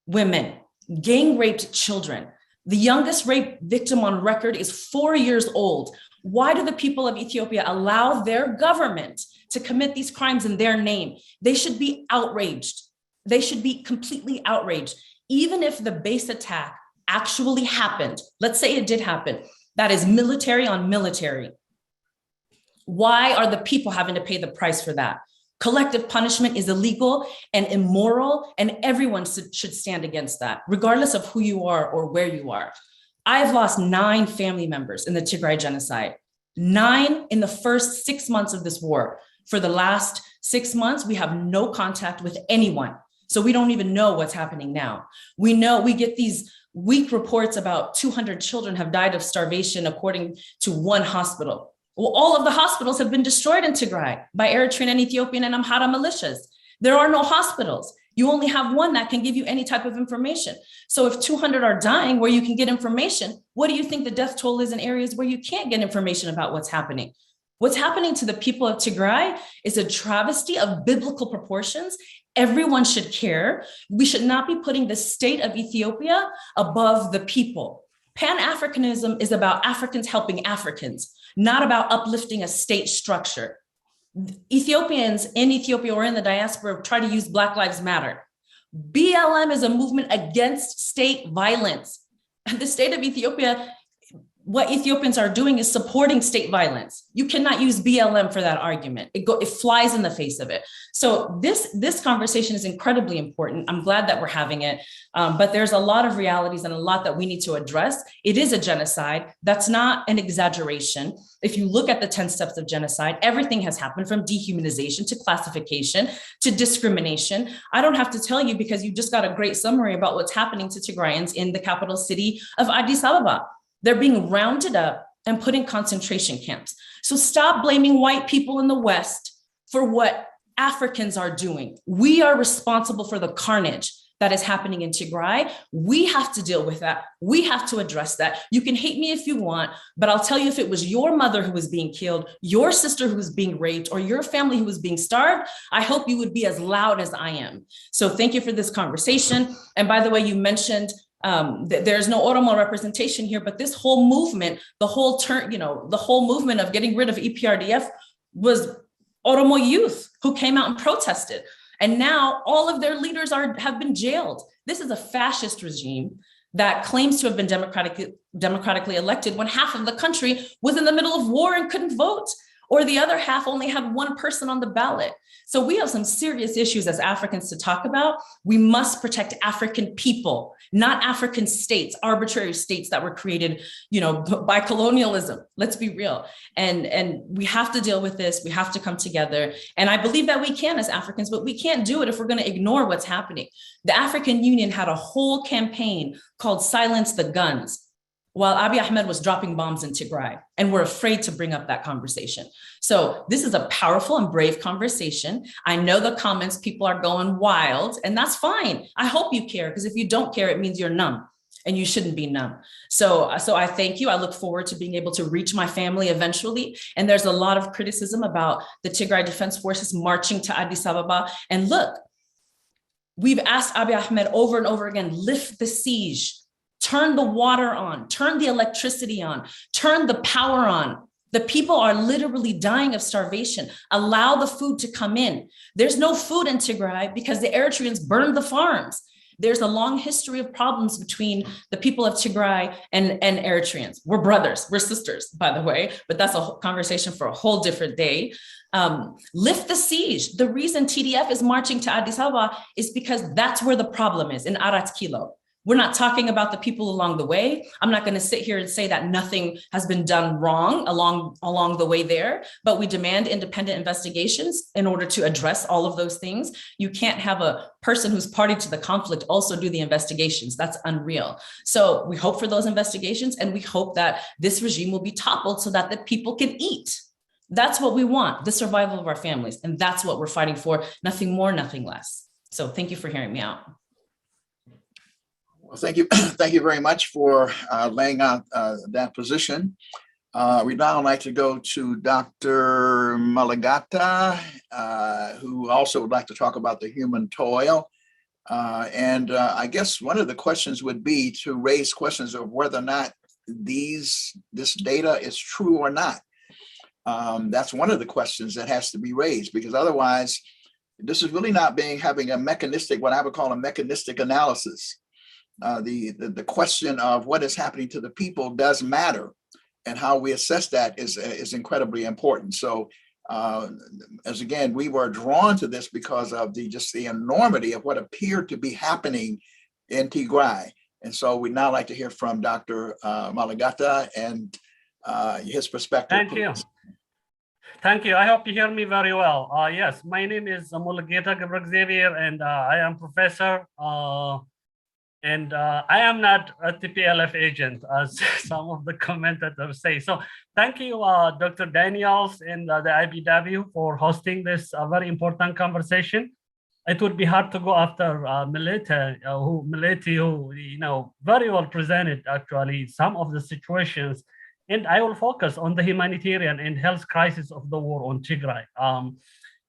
women, gang raped children. The youngest rape victim on record is 4 years old. Why do the people of Ethiopia allow their government to commit these crimes in their name? They should be outraged. They should be completely outraged. Even if the base attack actually happened, let's say it did happen, that is military on military. Why are the people having to pay the price for that? Collective punishment is illegal and immoral, and everyone should stand against that, regardless of who you are or where you are. I've lost 9 family members in the Tigray genocide, 9 in the first 6 months of this war. For the last 6 months, we have no contact with anyone. So we don't even know what's happening now. We get these weak reports about 200 children have died of starvation, according to one hospital. Well, all of the hospitals have been destroyed in Tigray by Eritrean and Ethiopian and Amhara militias. There are no hospitals. You only have one that can give you any type of information. So if 200 are dying where you can get information, what do you think the death toll is in areas where you can't get information about what's happening? What's happening to the people of Tigray is a travesty of biblical proportions. Everyone should care. We should not be putting the state of Ethiopia above the people. Pan-Africanism is about Africans helping Africans, not about uplifting a state structure. Ethiopians in Ethiopia or in the diaspora try to use Black Lives Matter. BLM is a movement against state violence. The state of Ethiopia what Ethiopians are doing is supporting state violence. You cannot use BLM for that argument. It flies in the face of it. So this conversation is incredibly important. I'm glad that we're having it, but there's a lot of realities and a lot that we need to address. It is a genocide. That's not an exaggeration. If you look at the 10 steps of genocide, everything has happened from dehumanization to classification to discrimination. I don't have to tell you because you just got a great summary about what's happening to Tigrayans in the capital city of Addis Ababa. They're being rounded up and put in concentration camps. So stop blaming white people in the West for what Africans are doing. We are responsible for the carnage that is happening in Tigray. We have to deal with that. We have to address that. You can hate me if you want, but I'll tell you, if it was your mother who was being killed, your sister who was being raped, or your family who was being starved, I hope you would be as loud as I am. So thank you for this conversation. And by the way, you mentioned there's no Oromo representation here, but this whole movement, the whole movement of getting rid of EPRDF was Oromo youth who came out and protested. And now all of their leaders have been jailed. This is a fascist regime that claims to have been democratically elected when half of the country was in the middle of war and couldn't vote, or the other half only had one person on the ballot. So we have some serious issues as Africans to talk about. We must protect African people, not African states, arbitrary states that were created, by colonialism. Let's be real. And we have to deal with this. We have to come together. And I believe that we can as Africans, but we can't do it if we're going to ignore what's happening. The African Union had a whole campaign called Silence the Guns, while Abiy Ahmed was dropping bombs in Tigray, and we're afraid to bring up that conversation. So this is a powerful and brave conversation. I know the comments, people are going wild, and that's fine. I hope you care, because if you don't care, it means you're numb, and you shouldn't be numb. So I thank you. I look forward to being able to reach my family eventually. And there's a lot of criticism about the Tigray Defense Forces marching to Addis Ababa. And look, we've asked Abiy Ahmed over and over again, lift the siege. Turn the water on, turn the electricity on, turn the power on. The people are literally dying of starvation. Allow the food to come in. There's no food in Tigray because the Eritreans burned the farms. There's a long history of problems between the people of Tigray and Eritreans. We're brothers, we're sisters, by the way, but that's a conversation for a whole different day. Lift the siege. The reason TDF is marching to Addis Ababa is because that's where the problem is, in Arat Kilo. We're not talking about the people along the way. I'm not going to sit here and say that nothing has been done wrong along the way there, but we demand independent investigations in order to address all of those things. You can't have a person who's party to the conflict also do the investigations. That's unreal. So we hope for those investigations, and we hope that this regime will be toppled so that the people can eat. That's what we want, the survival of our families. And that's what we're fighting for. Nothing more, nothing less. So thank you for hearing me out. Well, thank you. Thank you very much for laying out that position. We'd now like to go to Dr. Mulugeta, who also would like to talk about the human toil. I guess one of the questions would be to raise questions of whether or not this data is true or not. That's one of the questions that has to be raised, because otherwise, this is really not having a mechanistic, what I would call a mechanistic analysis. The question of what is happening to the people does matter, and how we assess that is incredibly important. So as again, we were drawn to this because of the enormity of what appeared to be happening in Tigray. And so we'd now like to hear from Dr. Mulugeta and his perspective. Thank you. Thank you. I hope you hear me very well. Yes, my name is Mulugeta Gerbregziabher, and I am professor. And I am not a TPLF agent, as some of the commentators say. So thank you, Dr. Daniels and the IBW for hosting this very important conversation. It would be hard to go after Millete, who very well presented actually some of the situations. And I will focus on the humanitarian and health crisis of the war on Tigray. And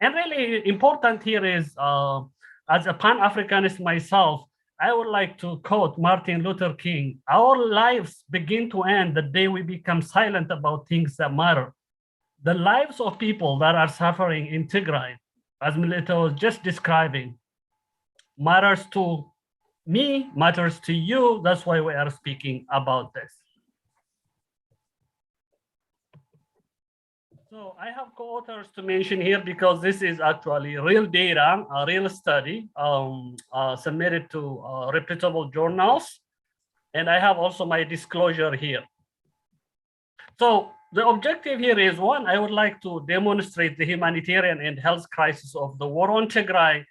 really important here is, as a Pan-Africanist myself, I would like to quote Martin Luther King: "Our lives begin to end the day we become silent about things that matter." The lives of people that are suffering in Tigray, as Millete was just describing, matters to me, matters to you. That's why we are speaking about this. So I have co-authors to mention here because this is actually real data, a real study submitted to reputable journals. And I have also my disclosure here. So the objective here is, one, I would like to demonstrate the humanitarian and health crisis of the war on Tigray.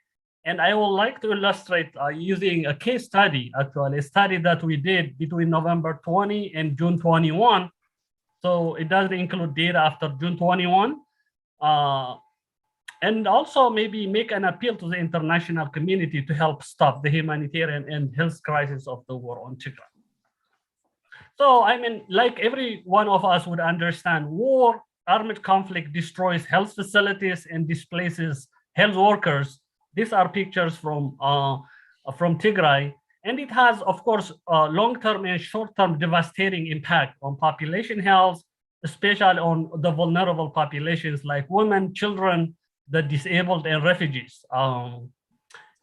And I would like to illustrate using a case study, actually, a study that we did between November 20 and June 21. So it doesn't include data after June 21. And also maybe make an appeal to the international community to help stop the humanitarian and health crisis of the war on Tigray. So, I mean, like every one of us would understand, war, armed conflict destroys health facilities and displaces health workers. These are pictures from Tigray. And it has, of course, long-term and short-term devastating impact on population health, especially on the vulnerable populations like women, children, the disabled, and refugees.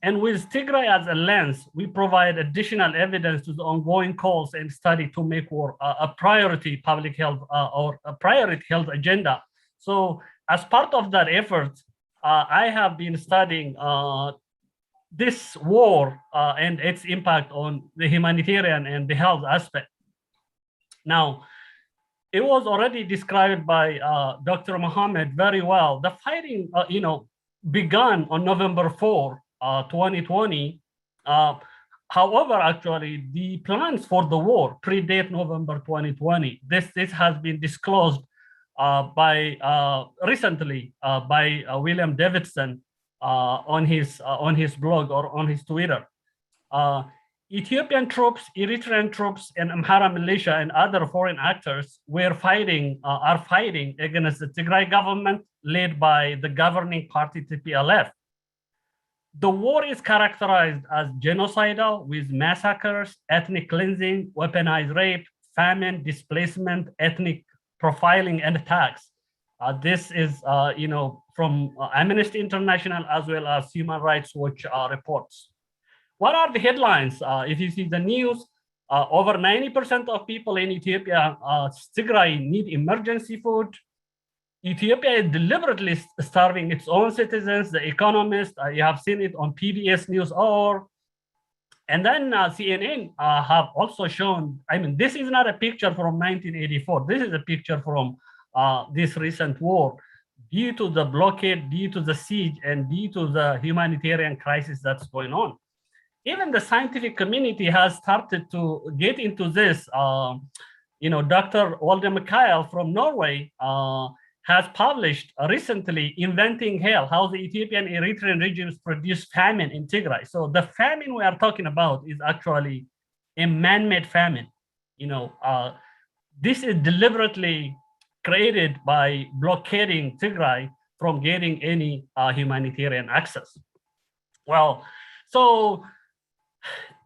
And with Tigray as a lens, we provide additional evidence to the ongoing calls and study to make war a priority public health or a priority health agenda. So as part of that effort, I have been studying this war and its impact on the humanitarian and the health aspect. Now, it was already described by Dr. Mohammed very well. The fighting, began on November 4, 2020. However, actually, the plans for the war predate November 2020. This has been disclosed recently by William Davidson on his blog or on his Twitter. Ethiopian troops, Eritrean troops, and Amhara militia and other foreign actors are fighting against the Tigray government led by the governing party TPLF. The war is characterized as genocidal with massacres, ethnic cleansing, weaponized rape, famine, displacement, ethnic profiling, and attacks. This is, from Amnesty International as well as Human Rights Watch reports. What are the headlines? If you see the news, over 90% of people in Ethiopia, Tigray, need emergency food. Ethiopia is deliberately starving its own citizens. The Economist, you have seen it on PBS NewsHour. And then CNN have also shown, this is not a picture from 1984. This is a picture from this recent war. Due to the blockade, due to the siege, and due to the humanitarian crisis that's going on. Even the scientific community has started to get into this. Dr. Walde Mikael from Norway has published recently Inventing Hell, how the Ethiopian Eritrean regimes produce famine in Tigray. So the famine we are talking about is actually a man-made famine. This is deliberately created by blockading Tigray from getting any humanitarian access. Well, so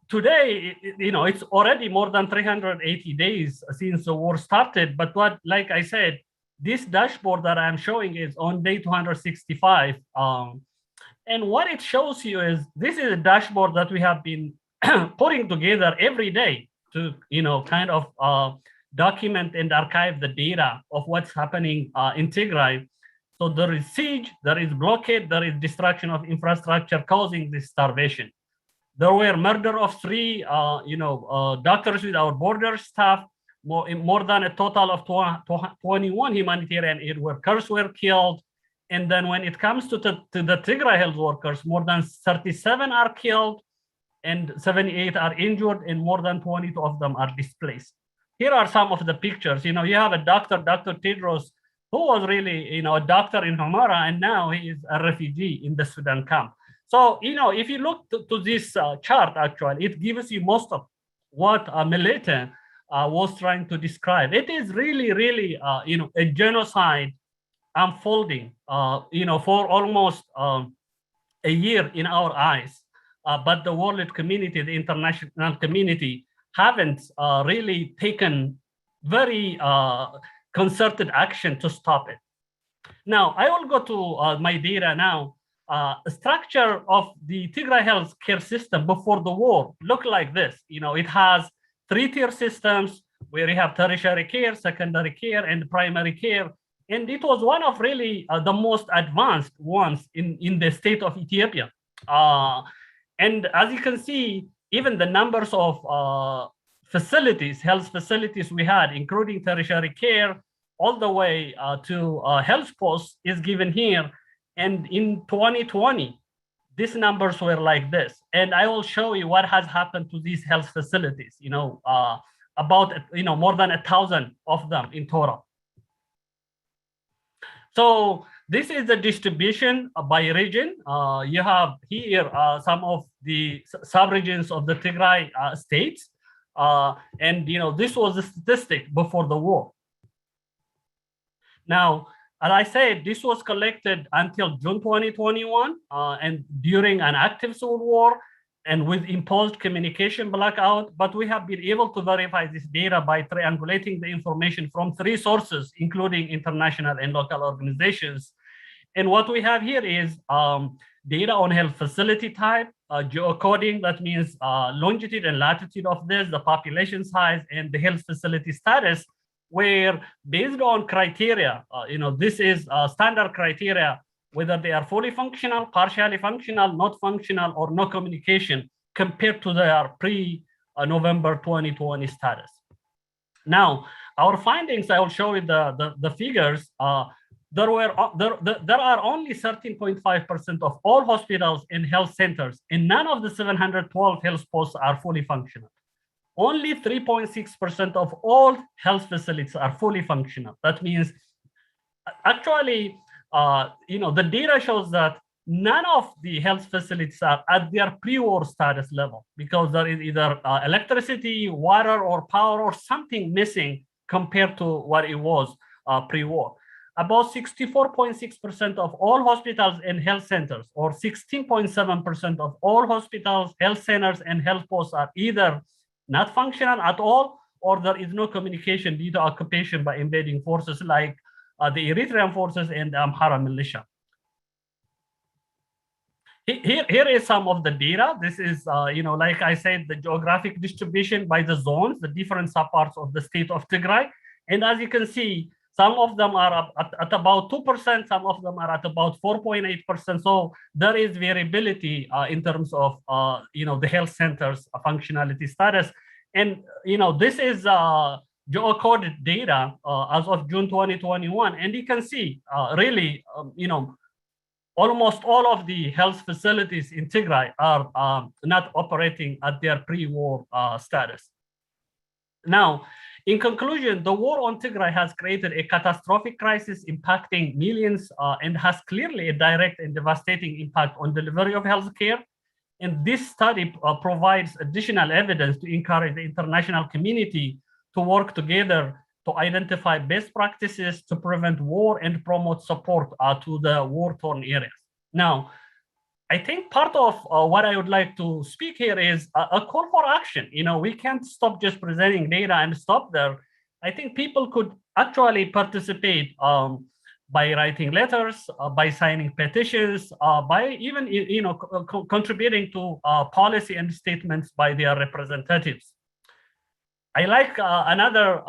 today, it's already more than 380 days since the war started. But like I said, this dashboard that I'm showing is on day 265. And what it shows you is, this is a dashboard that we have been putting together every day to, kind of document and archive the data of what's happening in Tigray. So there is siege, there is blockade, there is destruction of infrastructure causing this starvation. There were murder of 3, Doctors Without Borders staff. More than a total of 21 humanitarian aid workers were killed. And then when it comes to the Tigray health workers, more than 37 are killed and 78 are injured, and more than 22 of them are displaced. Here are some of the pictures. You have a doctor, Dr. Tedros, who was really, a doctor in Humara, and now he is a refugee in the Sudan camp. So, if you look to this chart, actually, it gives you most of what Millete was trying to describe. It is really, really, a genocide unfolding, for almost a year in our eyes. But the world community, the international community, haven't really taken very concerted action to stop it. Now, I will go to my data now. Structure of the Tigray health care system before the war looked like this. It has 3-tier systems where you have tertiary care, secondary care, and primary care. And it was one of really the most advanced ones in the state of Ethiopia. And as you can see, even the numbers of facilities, health facilities we had, including tertiary care, all the way to health posts is given here. And in 2020, these numbers were like this. And I will show you what has happened to these health facilities, about more than 1,000 of them in total. So this is the distribution by region. You have here some of the sub-regions of the Tigray states. And this was the statistic before the war. Now, as I said, this was collected until June 2021, and during an active civil war and with imposed communication blackout. But we have been able to verify this data by triangulating the information from 3 sources, including international and local organizations. And what we have here is data on health facility type, geocoding, that means longitude and latitude of this, the population size, and the health facility status, where based on criteria, this is standard criteria, whether they are fully functional, partially functional, not functional, or no communication compared to their pre-November 2020 status. Now, our findings, I will show you the figures. There are only 13.5% of all hospitals and health centers, and none of the 712 health posts are fully functional. Only 3.6% of all health facilities are fully functional. That means, actually, the data shows that none of the health facilities are at their pre-war status level, because there is either electricity, water, or power, or something missing compared to what it was pre-war. About 64.6% of all hospitals and health centers, or 16.7% of all hospitals, health centers, and health posts are either not functional at all, or there is no communication due to occupation by invading forces like the Eritrean forces and the Amhara militia. Here is some of the data. This is, like I said, the geographic distribution by the zones, the different subparts of the state of Tigray. And as you can see, some of them are at about 2%, some of them are at about 4.8%. So there is variability in terms of, the health centers' functionality status. And, this is geocoded data as of June 2021. And you can see, really, almost all of the health facilities in Tigray are not operating at their pre-war status. Now, in conclusion, the war on Tigray has created a catastrophic crisis impacting millions and has clearly a direct and devastating impact on delivery of healthcare. And this study provides additional evidence to encourage the international community to work together to identify best practices to prevent war and promote support to the war-torn areas. Now, I think part of what I would like to speak here is a call for action. We can't stop just presenting data and stop there. I think people could actually participate by writing letters, by signing petitions, by even contributing to policy and statements by their representatives. I like another,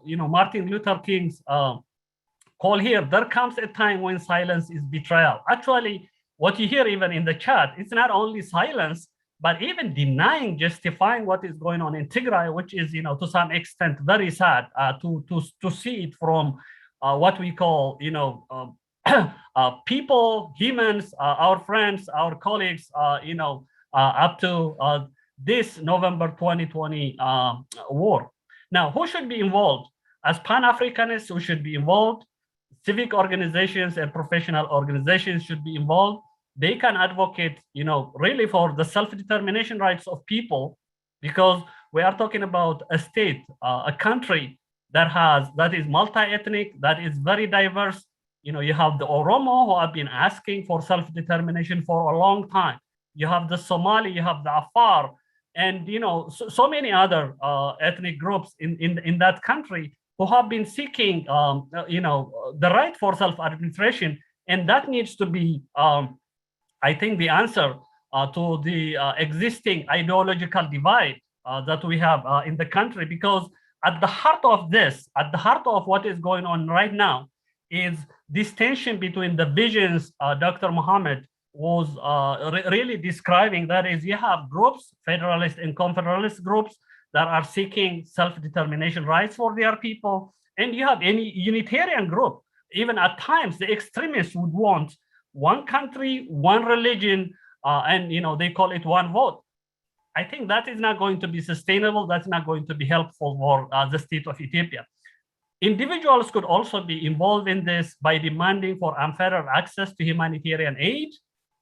Martin Luther King's call here. There comes a time when silence is betrayal. Actually, what you hear even in the chat, it's not only silence, but even denying, justifying what is going on in Tigray, which is, to some extent, very sad to see it from what we call, people, humans, our friends, our colleagues, up to this November 2020 war. Now, who should be involved? As Pan-Africanists, who should be involved? Civic organizations and professional organizations should be involved. They can advocate, really for the self-determination rights of people, because we are talking about a state, a country that is multi-ethnic, that is very diverse. You have the Oromo, who have been asking for self-determination for a long time. You have the Somali, you have the Afar, and so many other ethnic groups in that country who have been seeking, the right for self-administration, and that needs to be, I think, the answer to the existing ideological divide that we have in the country. Because at the heart of this, at the heart of what is going on right now, is this tension between the visions Dr. Mohammed was really describing. That is, you have groups, federalist and confederalist groups, that are seeking self-determination rights for their people. And you have any Unitarian group. Even at times, the extremists would want one country, one religion, and they call it one vote. I think that is not going to be sustainable. That's not going to be helpful for the state of Ethiopia. Individuals could also be involved in this by demanding for unfettered access to humanitarian aid,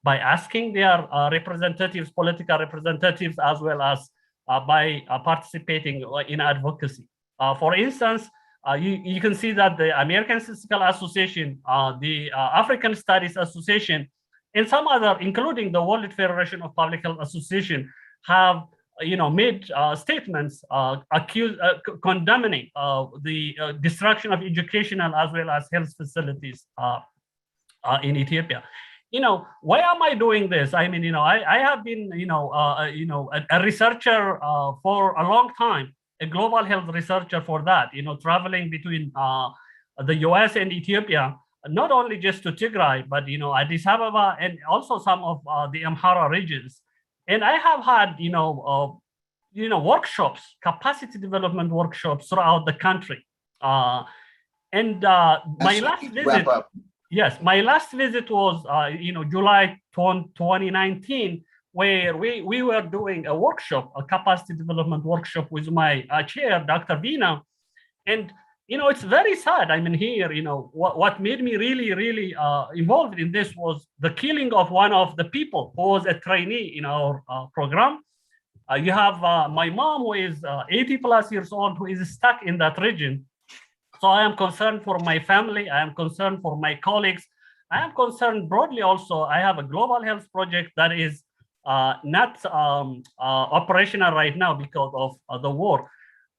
by asking their representatives, political representatives, as well as by participating in advocacy. For instance, you can see that the American Statistical Association, the African Studies Association, and some other, including the World Federation of Public Health Association, have made statements condemning the destruction of educational as well as health facilities in Ethiopia. Why am I doing this? I mean, I have been, a researcher for a long time, a global health researcher for that, traveling between the US and Ethiopia, not only just to Tigray, but, Addis Ababa and also some of the Amhara regions. And I have had, workshops, capacity development workshops throughout the country. My last visit. Yes, my last visit was, July 2019, where we were doing a workshop, a capacity development workshop with my chair, Dr. Vina. And, it's very sad. I mean, here, what made me really, really involved in this was the killing of one of the people who was a trainee in our program. You have my mom, who is 80 plus years old, who is stuck in that region. So I am concerned for my family. I am concerned for my colleagues. I am concerned broadly also. I have a global health project that is not operational right now because of the war.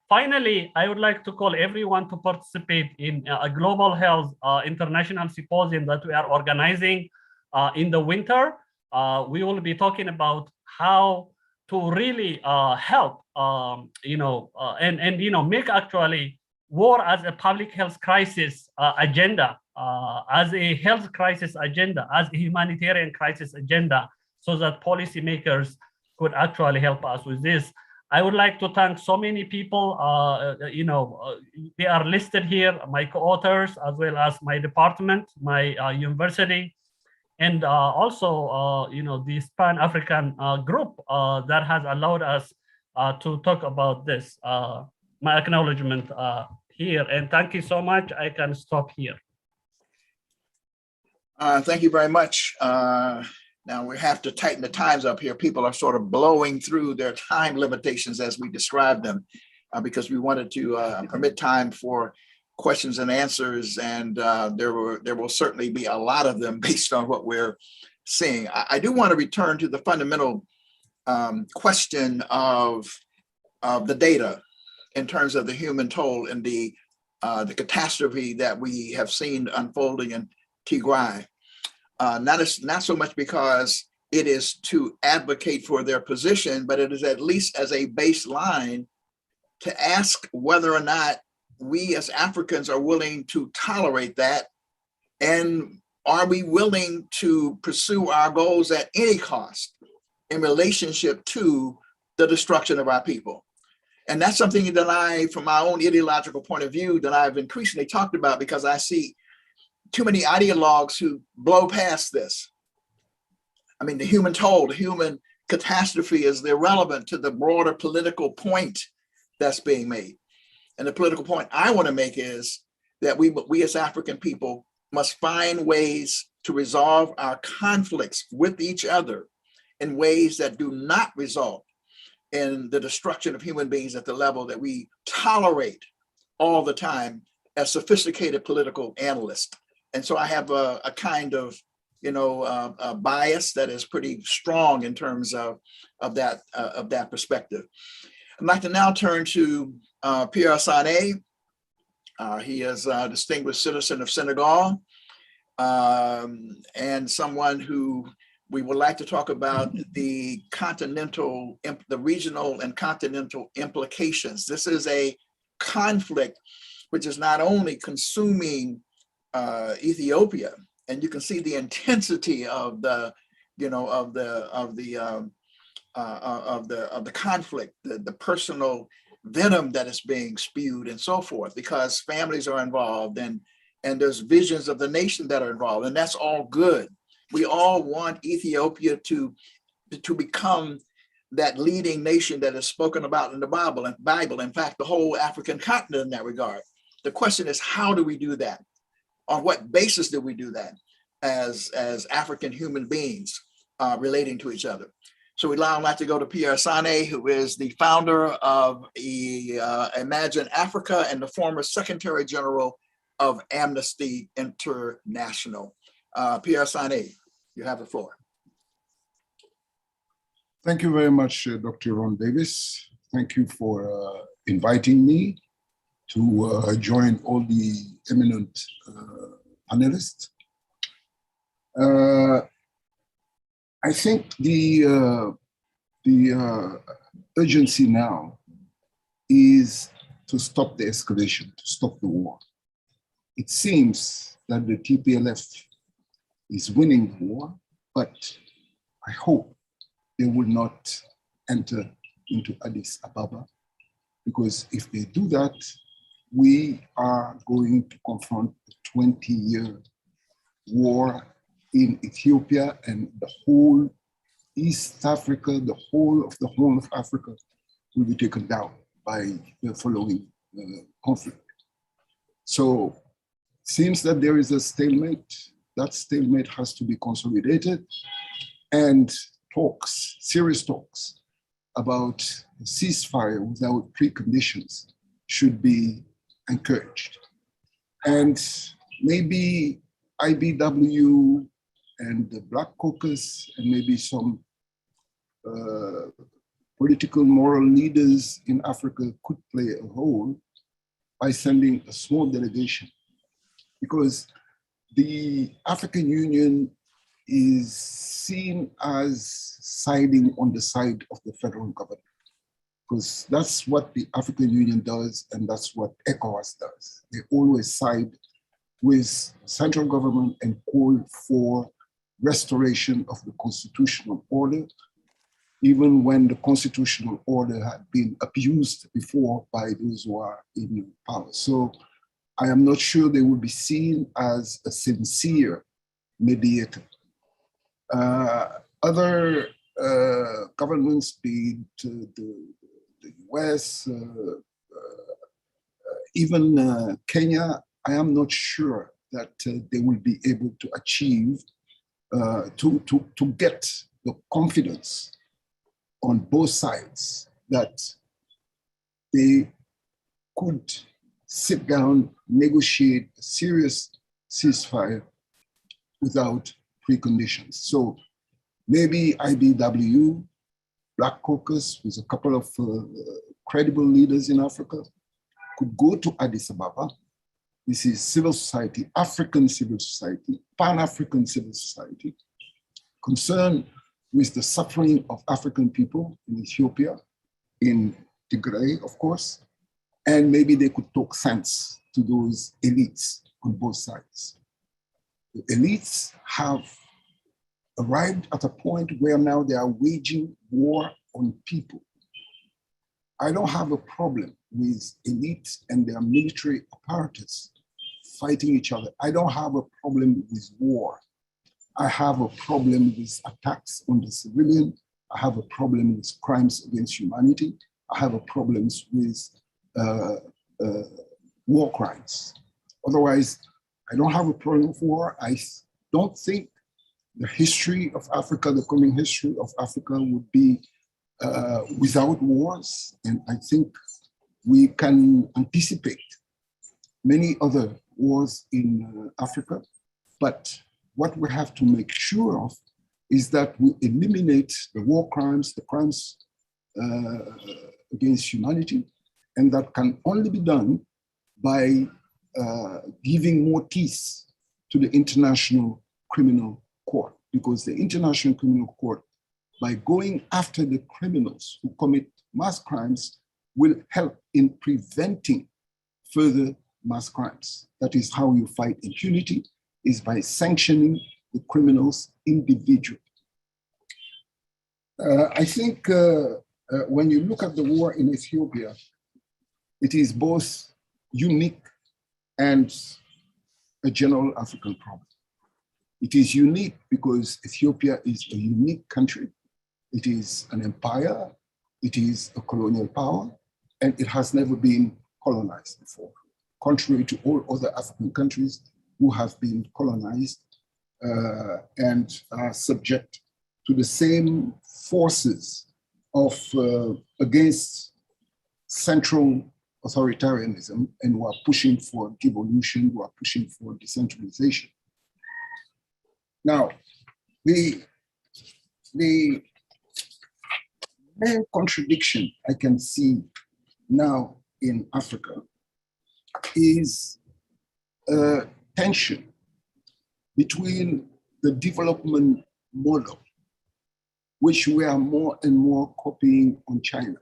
Finally, I would like to call everyone to participate in a global health international symposium that we are organizing in the winter. We will be talking about how to really help, make actually war as a public health crisis agenda, as a health crisis agenda, as a humanitarian crisis agenda, so that policymakers could actually help us with this. I would like to thank so many people. They are listed here, my co-authors, as well as my department, my university, and also, this Pan-African group that has allowed us to talk about this. My acknowledgement here, and thank you so much. I can stop here. Thank you very much. Now we have to tighten the times up here. People are sort of blowing through their time limitations as we describe them, because we wanted to permit time for questions and answers, and there will certainly be a lot of them based on what we're seeing. I do want to return to the fundamental question of the data in terms of the human toll and the catastrophe that we have seen unfolding in Tigray. Not so much because it is to advocate for their position, but it is at least as a baseline to ask whether or not we as Africans are willing to tolerate that, and are we willing to pursue our goals at any cost in relationship to the destruction of our people. And that's something that I, from my own ideological point of view, that I've increasingly talked about, because I see too many ideologues who blow past this. I mean, the human toll, the human catastrophe is irrelevant to the broader political point that's being made. And the political point I want to make is that we as African people must find ways to resolve our conflicts with each other in ways that do not result in the destruction of human beings at the level that we tolerate all the time as sophisticated political analysts. And so I have a kind of, a bias that is pretty strong in terms of that perspective. I'd like to now turn to Pierre Sane. He is a distinguished citizen of Senegal, and someone who we would like to talk about the regional and continental implications. This is a conflict which is not only consuming Ethiopia, and you can see the intensity of the, conflict, the personal venom that is being spewed and so forth, because families are involved and there's visions of the nation that are involved, and that's all good. We all want Ethiopia to become that leading nation that is spoken about in the Bible. In fact, the whole African continent in that regard. The question is, how do we do that? On what basis do we do that as African human beings relating to each other? So we'd now like to go to Pierre, who is the founder of Imagine Africa and the former Secretary General of Amnesty International. Pierre, you have the floor. Thank you very much, Dr. Ron Davis. Thank you for inviting me to join all the eminent panelists. I think the urgency now is to stop the escalation, to stop the war. It seems that the TPLF is winning the war, but I hope they will not enter into Addis Ababa, because if they do that, we are going to confront a 20-year war in Ethiopia, and the whole East Africa, the whole of Horn of Africa will be taken down by the following conflict. So it seems that there is a stalemate. That stalemate has to be consolidated, and talks, serious talks about a ceasefire without preconditions should be encouraged. And maybe IBW and the Black Caucus and maybe some political moral leaders in Africa could play a role by sending a small delegation, because the African Union is seen as siding on the side of the federal government, because that's what the African Union does, and that's what ECOWAS does. They always side with central government and call for restoration of the constitutional order, even when the constitutional order had been abused before by those who are in power. So I am not sure they will be seen as a sincere mediator. Other governments, be it the US, even Kenya, I am not sure that they will be able to achieve, to get the confidence on both sides that they could sit down, negotiate a serious ceasefire without preconditions. So maybe IBW, Black Caucus, with a couple of credible leaders in Africa, could go to Addis Ababa. This is civil society, African civil society, Pan-African civil society, concerned with the suffering of African people in Ethiopia, in Tigray, of course, and maybe they could talk sense to those elites on both sides. The elites have arrived at a point where now they are waging war on people. I don't have a problem with elites and their military apparatus fighting each other. I don't have a problem with war. I have a problem with attacks on the civilian. I have a problem with crimes against humanity. I have a problem with war crimes. Otherwise, I don't have a problem with war. I don't think the history of Africa, the coming history of Africa would be without wars. And I think we can anticipate many other wars in Africa. But what we have to make sure of is that we eliminate the war crimes, the crimes against humanity, and that can only be done by giving more teeth to the International Criminal Court, because the International Criminal Court, by going after the criminals who commit mass crimes, will help in preventing further mass crimes. That is how you fight impunity, is by sanctioning the criminals individually. I think when you look at the war in Ethiopia, it is both unique and a general African problem. It is unique because Ethiopia is a unique country. It is an empire, it is a colonial power, and it has never been colonized before, contrary to all other African countries who have been colonized and are subject to the same forces of against central authoritarianism, and who are pushing for devolution, who are pushing for decentralization. Now, the main contradiction I can see now in Africa is a tension between the development model, which we are more and more copying on China,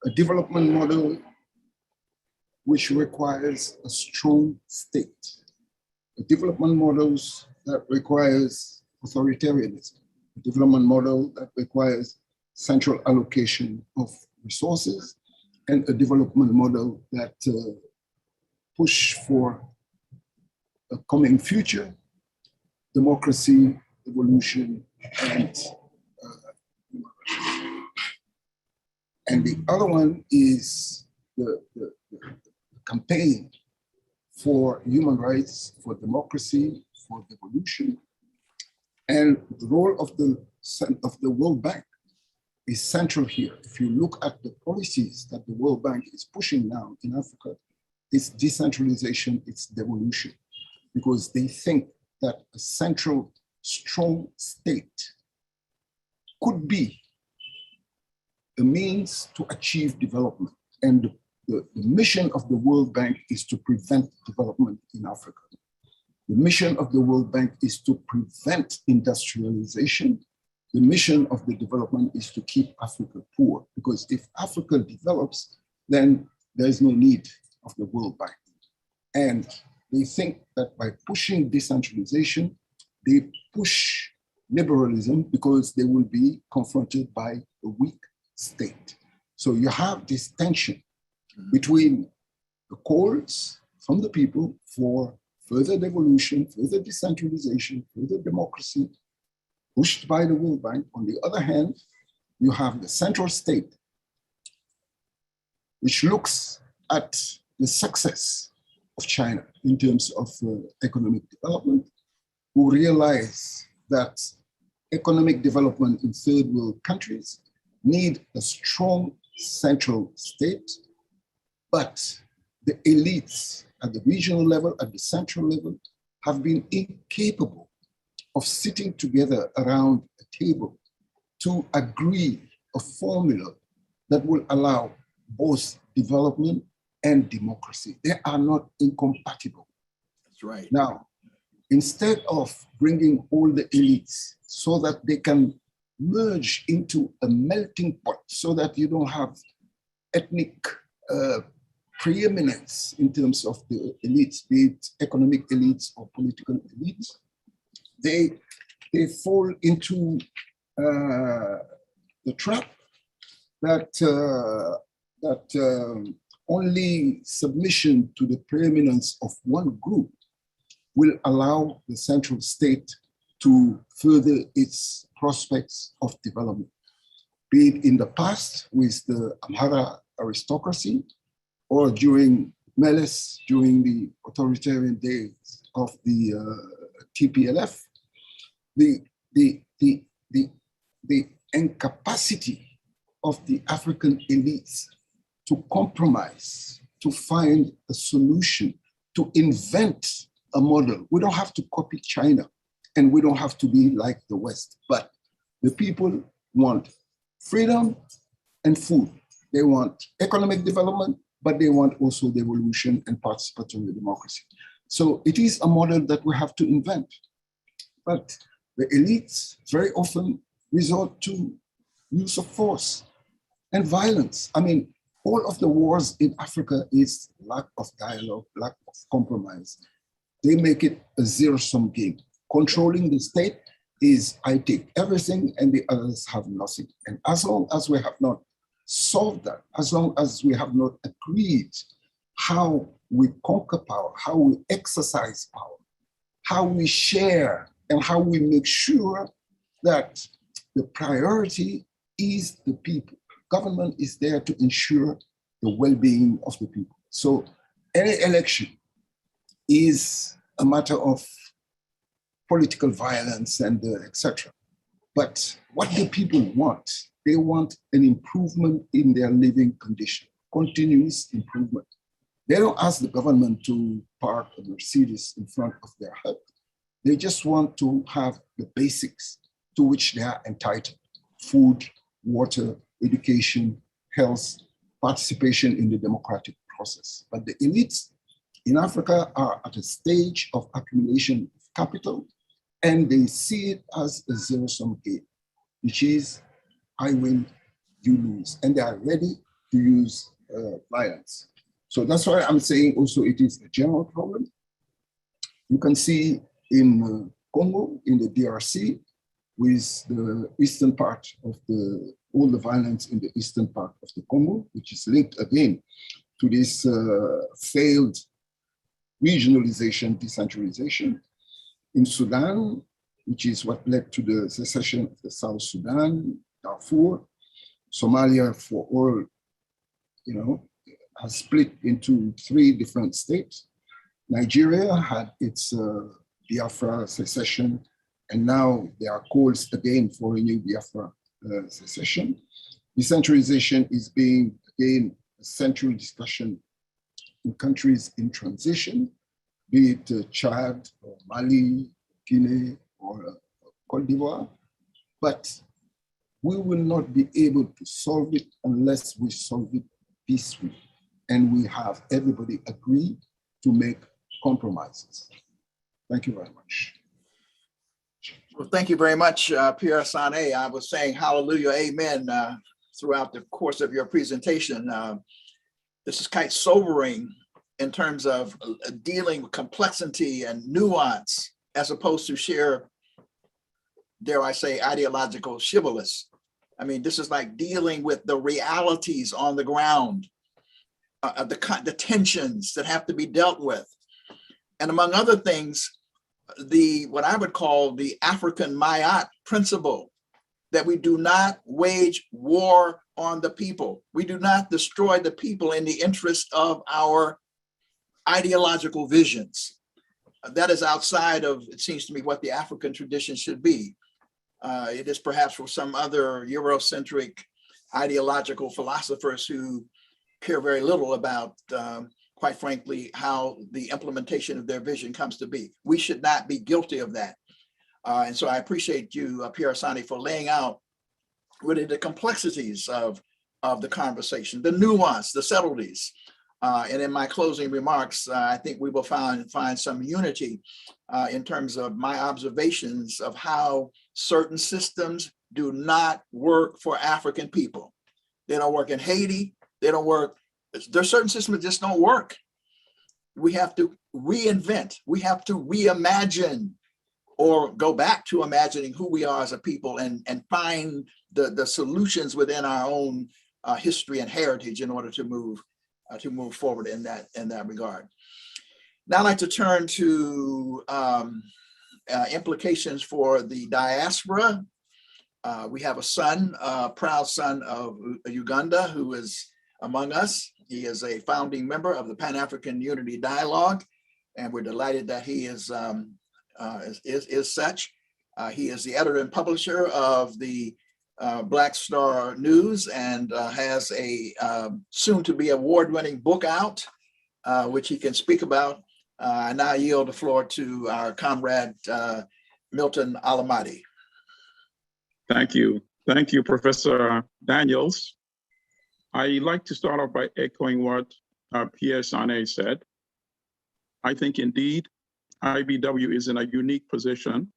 a development model which requires a strong state, a development models that requires authoritarianism, a development model that requires central allocation of resources, and a development model that push for a coming future, democracy, evolution, and the other one is the campaign for human rights, for democracy, for devolution. And the role of the World Bank is central here. If you look at the policies that the World Bank is pushing now in Africa, it's decentralization, it's devolution, because they think that a central, strong state could be a means to achieve development. And the mission of the World Bank is to prevent development in Africa. The mission of the World Bank is to prevent industrialization. The mission of the development is to keep Africa poor, because if Africa develops, then there is no need of the World Bank. And they think that by pushing decentralization, they push liberalism because they will be confronted by a weak state. So you have this tension between the calls from the people for further devolution, further decentralization, further democracy, pushed by the World Bank. On the other hand, you have the central state, which looks at the success of China in terms of economic development, who realize that economic development in third world countries need a strong central state, but the elites at the regional level, at the central level, have been incapable of sitting together around a table to agree a formula that will allow both development and democracy. They are not incompatible. That's right. Now, instead of bringing all the elites so that they can merge into a melting pot, so that you don't have ethnic preeminence in terms of the elites, be it economic elites or political elites, they fall into the trap that only submission to the preeminence of one group will allow the central state to further its prospects of development, be it in the past with the Amhara aristocracy, or during Meles, during the authoritarian days of the TPLF. The incapacity of the African elites to compromise, to find a solution, to invent a model. We don't have to copy China, and we don't have to be like the West, but the people want freedom and food. They want economic development, but they want also devolution and participatory democracy. So it is a model that we have to invent. But the elites very often resort to use of force and violence. I mean, All of the wars in Africa is lack of dialogue, lack of compromise. They make it a zero-sum game. Controlling the state is I take everything and the others have nothing. And as long as we have not solved that, as long as we have not agreed how we conquer power, how we exercise power, how we share, and how we make sure that the priority is the people. Government is there to ensure the well-being of the people. So any election is a matter of political violence and etc. But what do people want? They want an improvement in their living condition, continuous improvement. They don't ask the government to park a Mercedes in front of their hut. They just want to have the basics to which they are entitled: food, water, education, health, participation in the democratic process. But the elites in Africa are at a stage of accumulation of capital, and they see it as a zero-sum game, which is I win, you lose, and they are ready to use violence. So that's why I'm saying also it is a general problem. You can see in Congo, in the DRC, with the eastern part of all the violence in the eastern part of the Congo, which is linked again to this failed regionalization, decentralization. In Sudan, which is what led to the secession of the South Sudan, Darfur, Somalia, for all, has split into 3 different states. Nigeria had its Biafra secession, and now there are calls again for a new Biafra secession. Decentralization is being, again, a central discussion in countries in transition, be it Chad or Mali, Guinea, or Cote d'Ivoire. But we will not be able to solve it unless we solve it peacefully. And we have everybody agree to make compromises. Thank you very much. Well, thank you very much, Pierre Sane. I was saying hallelujah, amen, throughout the course of your presentation. This is quite sobering in terms of dealing with complexity and nuance, as opposed to sheer, dare I say, ideological shibboleths. I mean, this is like dealing with the realities on the ground, the tensions that have to be dealt with. And among other things, what I would call the African Mayat principle, that we do not wage war on the people. We do not destroy the people in the interest of our ideological visions. That is outside of, it seems to me, what the African tradition should be. It is perhaps for some other Eurocentric ideological philosophers who care very little about, quite frankly, how the implementation of their vision comes to be. We should not be guilty of that. And so I appreciate you, Pierre Sane, for laying out really the complexities of the conversation, the nuance, the subtleties. And in my closing remarks, I think we will find some unity in terms of my observations of how certain systems do not work for African people. They don't work in Haiti. They don't work. There's certain systems that just don't work. We have to reinvent. We have to reimagine, or go back to imagining who we are as a people, and find the solutions within our own history and heritage in order to move forward in that regard. Now I'd like to turn to implications for the diaspora. We have a son, a proud son of Uganda, who is among us. He is a founding member of the Pan-African Unity Dialogue, and we're delighted that he is such. He is the editor and publisher of the Black Star News, and has a soon-to-be award-winning book out, which he can speak about. I now yield the floor to our comrade, Milton Allimadi. Thank you. Thank you, Professor Daniels. I'd like to start off by echoing what Pierre Sane said. I think indeed, IBW is in a unique position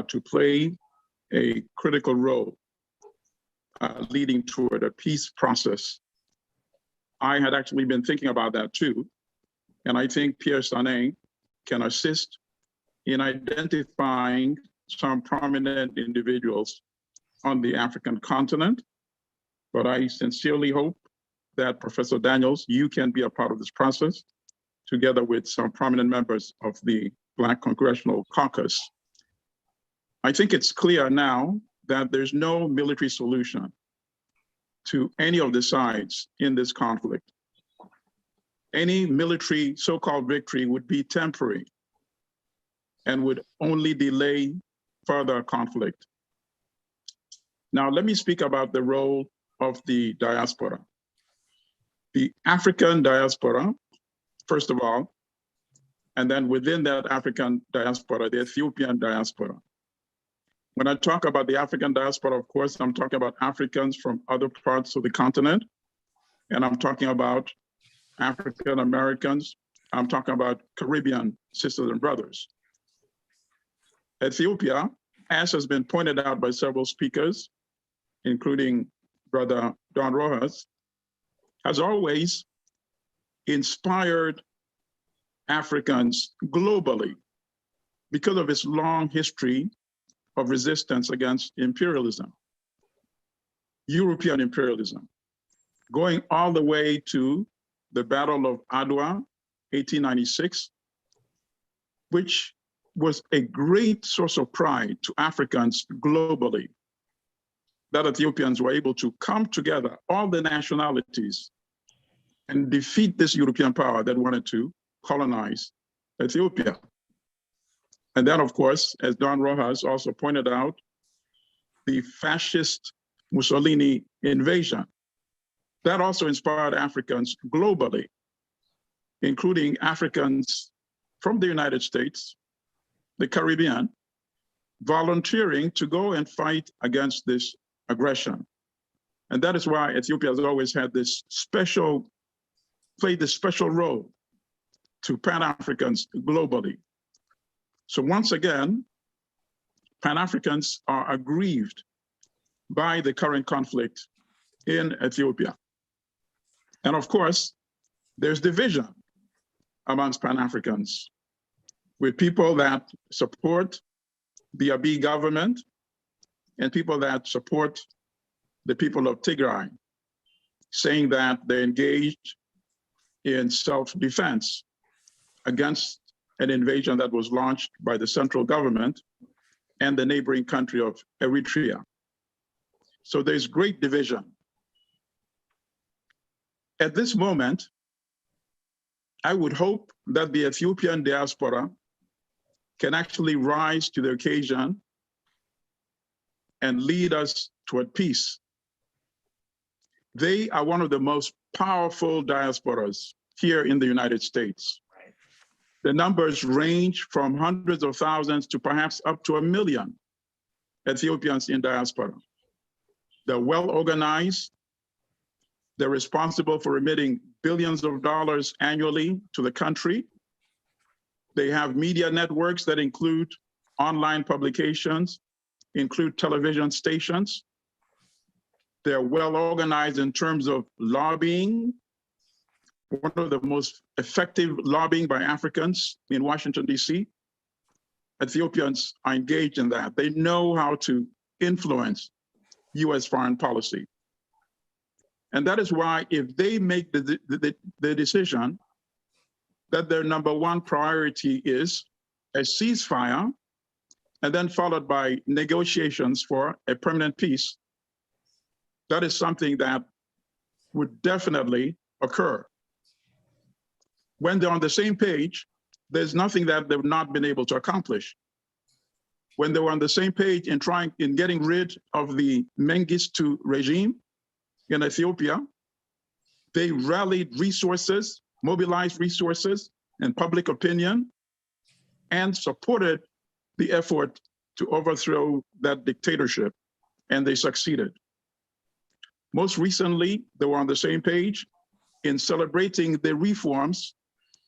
to play a critical role leading toward a peace process I had actually been thinking about that too. And I think Pierre Sane can assist in identifying some prominent individuals on the African continent. But I sincerely hope that Professor Daniels, you can be a part of this process together with some prominent members of the Black Congressional Caucus. I think it's clear now that there's no military solution to any of the sides in this conflict. Any military so-called victory would be temporary and would only delay further conflict. Now, let me speak about the role of the diaspora. The African diaspora, first of all, and then within that African diaspora, the Ethiopian diaspora. When I talk about the African diaspora, of course, I'm talking about Africans from other parts of the continent, and I'm talking about African Americans, I'm talking about Caribbean sisters and brothers. Ethiopia, as has been pointed out by several speakers, including Brother Don Rojas, has always inspired Africans globally because of its long history of resistance against imperialism, European imperialism, going all the way to the Battle of Adwa, 1896, which was a great source of pride to Africans globally, that Ethiopians were able to come together, all the nationalities, and defeat this European power that wanted to colonize Ethiopia. And then, of course, as Don Rojas also pointed out, the fascist Mussolini invasion, that also inspired Africans globally, including Africans from the United States, the Caribbean, volunteering to go and fight against this aggression. And that is why Ethiopia has always had this played this special role to Pan-Africans globally. So once again, Pan-Africans are aggrieved by the current conflict in Ethiopia. And of course, there's division amongst Pan-Africans, with people that support the Abiy government and people that support the people of Tigray, saying that they're engaged in self-defense against an invasion that was launched by the central government and the neighboring country of Eritrea. So there's great division. At this moment, I would hope that the Ethiopian diaspora can actually rise to the occasion and lead us toward peace. They are one of the most powerful diasporas here in the United States. The numbers range from hundreds of thousands to perhaps up to 1 million Ethiopians in diaspora. They're well organized. They're responsible for remitting billions of dollars annually to the country. They have media networks that include online publications, include television stations. They're well organized in terms of lobbying. One of the most effective lobbying by Africans in Washington, D.C. Ethiopians are engaged in that. They know how to influence U.S. foreign policy. And that is why if they make the decision that their number one priority is a ceasefire, and then followed by negotiations for a permanent peace, that is something that would definitely occur. When they're on the same page, there's nothing that they've not been able to accomplish. When they were on the same page in getting rid of the Mengistu regime in Ethiopia, they rallied resources, mobilized resources and public opinion, and supported the effort to overthrow that dictatorship, and they succeeded. Most recently, they were on the same page in celebrating the reforms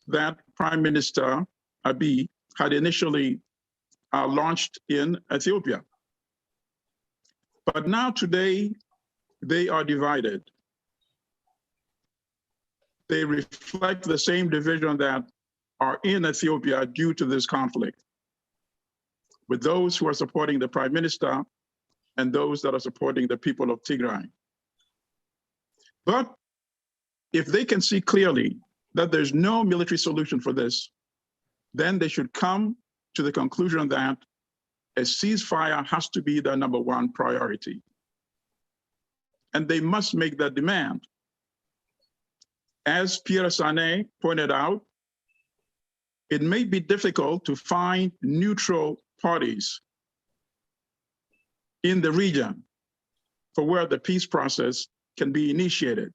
that Prime Minister Abiy had initially launched in Ethiopia. But now today, they are divided. they reflect the same division that are in Ethiopia due to this conflict, with those who are supporting the prime minister and those that are supporting the people of Tigray. But if they can see clearly that there's no military solution for this, then they should come to the conclusion that a ceasefire has to be their #1 priority. And they must make that demand. As Pierre Sane pointed out, it may be difficult to find neutral parties in the region for where the peace process can be initiated.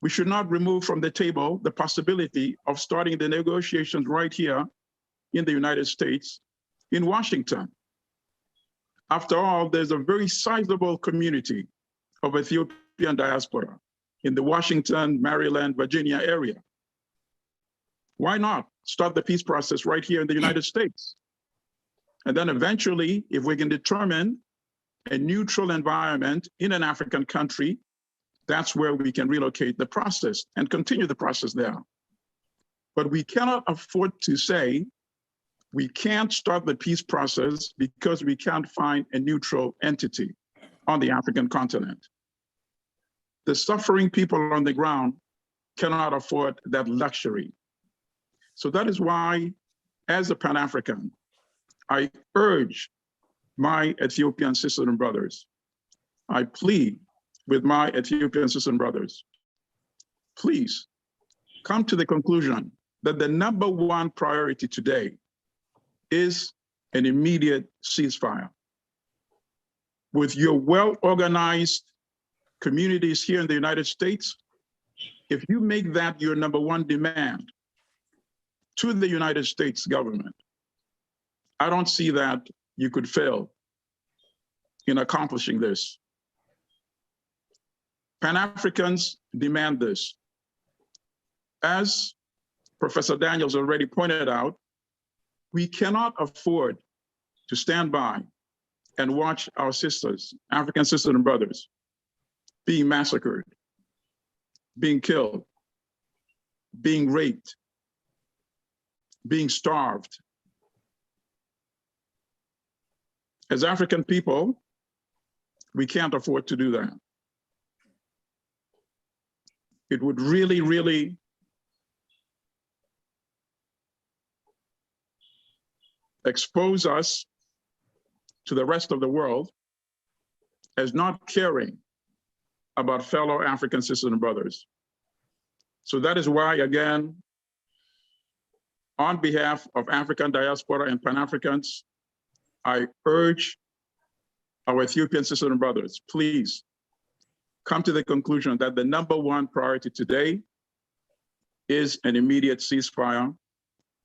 We should not remove from the table the possibility of starting the negotiations right here in the United States, in Washington. After all, there's a very sizable community of Ethiopian diaspora in the Washington, Maryland, Virginia area. Why not start the peace process right here in the United States? And then eventually, if we can determine a neutral environment in an African country, that's where we can relocate the process and continue the process there. But we cannot afford to say we can't start the peace process because we can't find a neutral entity on the African continent. The suffering people on the ground cannot afford that luxury. So that is why, as a Pan-African, I urge my Ethiopian sisters and brothers, I plead with my Ethiopian sisters and brothers, please come to the conclusion that the #1 priority today is an immediate ceasefire. With your well-organized communities here in the United States, if you make that your #1 demand to the United States government, I don't see that you could fail in accomplishing this. Pan-Africans demand this. As Professor Daniels already pointed out, we cannot afford to stand by and watch our sisters, African sisters and brothers, being massacred, being killed, being raped, being starved. As African people, we can't afford to do that. It would really, really expose us to the rest of the world as not caring about fellow African sisters and brothers. So that is why, again, on behalf of African diaspora and Pan-Africans, I urge our Ethiopian sisters and brothers, please come to the conclusion that the #1 priority today is an immediate ceasefire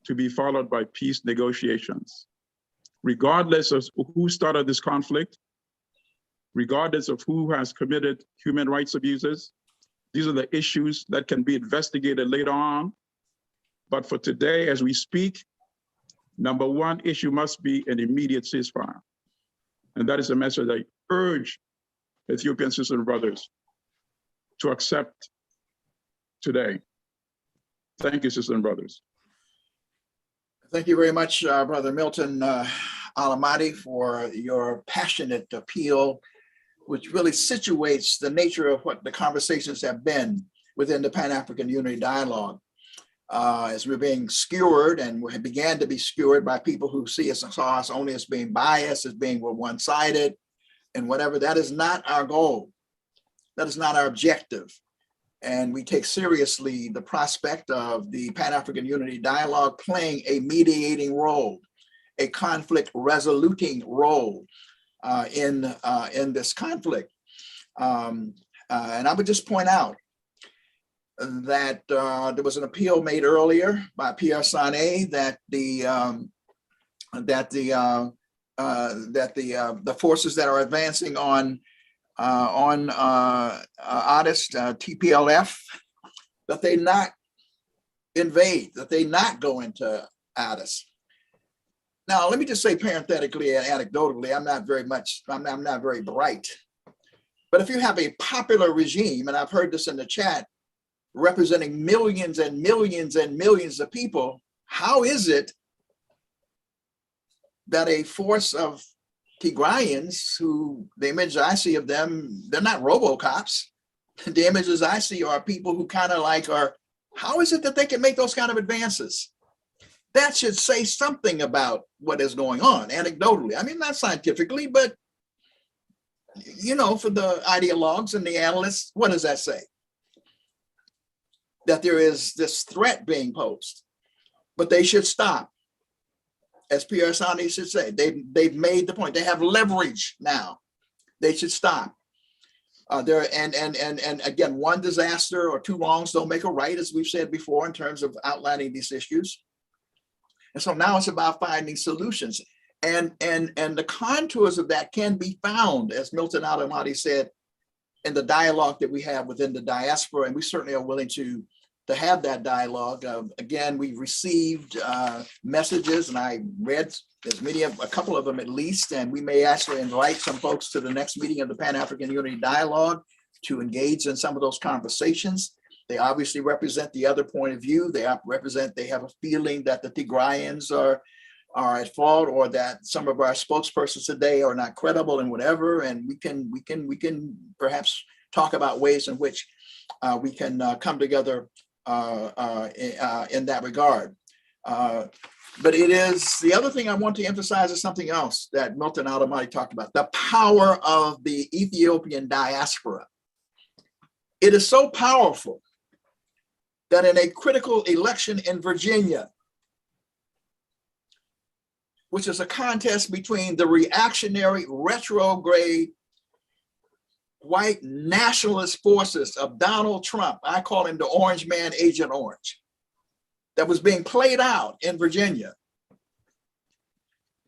to be followed by peace negotiations. Regardless of who started this conflict, regardless of who has committed human rights abuses, these are the issues that can be investigated later on. But for today, as we speak, #1 issue must be an immediate ceasefire. And that is a message I urge Ethiopian sisters and brothers to accept today. Thank you, sisters and brothers. Thank you very much, Brother Milton Allimadi, for your passionate appeal, which really situates the nature of what the conversations have been within the Pan-African Unity Dialogue. As we're being skewered, and we began to be skewered by people who saw us only as being biased, as being one-sided, and whatever. That is not our goal. That is not our objective. And we take seriously the prospect of the Pan-African Unity Dialogue playing a mediating role, a conflict resoluting role in this conflict. And I would just point out that there was an appeal made earlier by Pierre Sane that the forces that are advancing on Addis, TPLF, that they not invade, that they not go into Addis. Now, let me just say parenthetically and anecdotally, I'm not very bright. But if you have a popular regime, and I've heard this in the chat, representing millions and millions and millions of people, how is it that a force of Tigrayans, who the images I see of them, they're not RoboCops. The images I see are people who kind of like are, how is it that they can make those kind of advances? That should say something about what is going on anecdotally. I mean, not scientifically, but you know, for the ideologues and the analysts, what does that say? That there is this threat being posed, but they should stop. As Pierre Sane should say, they've made the point. They have leverage now. They should stop. And again, one disaster or two wrongs don't make a right, as we've said before, in terms of outlining these issues. And so now it's about finding solutions. And the contours of that can be found, as Milton Allimadi said, in the dialogue that we have within the diaspora. And we certainly are willing to have that dialogue. Again, we've received messages, and I read a couple of them at least, and we may actually invite some folks to the next meeting of the Pan-African Unity Dialogue to engage in some of those conversations. They obviously represent the other point of view. They have a feeling that the Tigrayans are at fault, or that some of our spokespersons today are not credible and whatever. And we can perhaps talk about ways in which we can come together in that regard. But it is, the other thing I want to emphasize is something else that Milton Allimadi talked about, the power of the Ethiopian diaspora. It is so powerful that in a critical election in Virginia, which is a contest between the reactionary, retrograde, white nationalist forces of Donald Trump, I call him the Orange Man, Agent Orange, that was being played out in Virginia.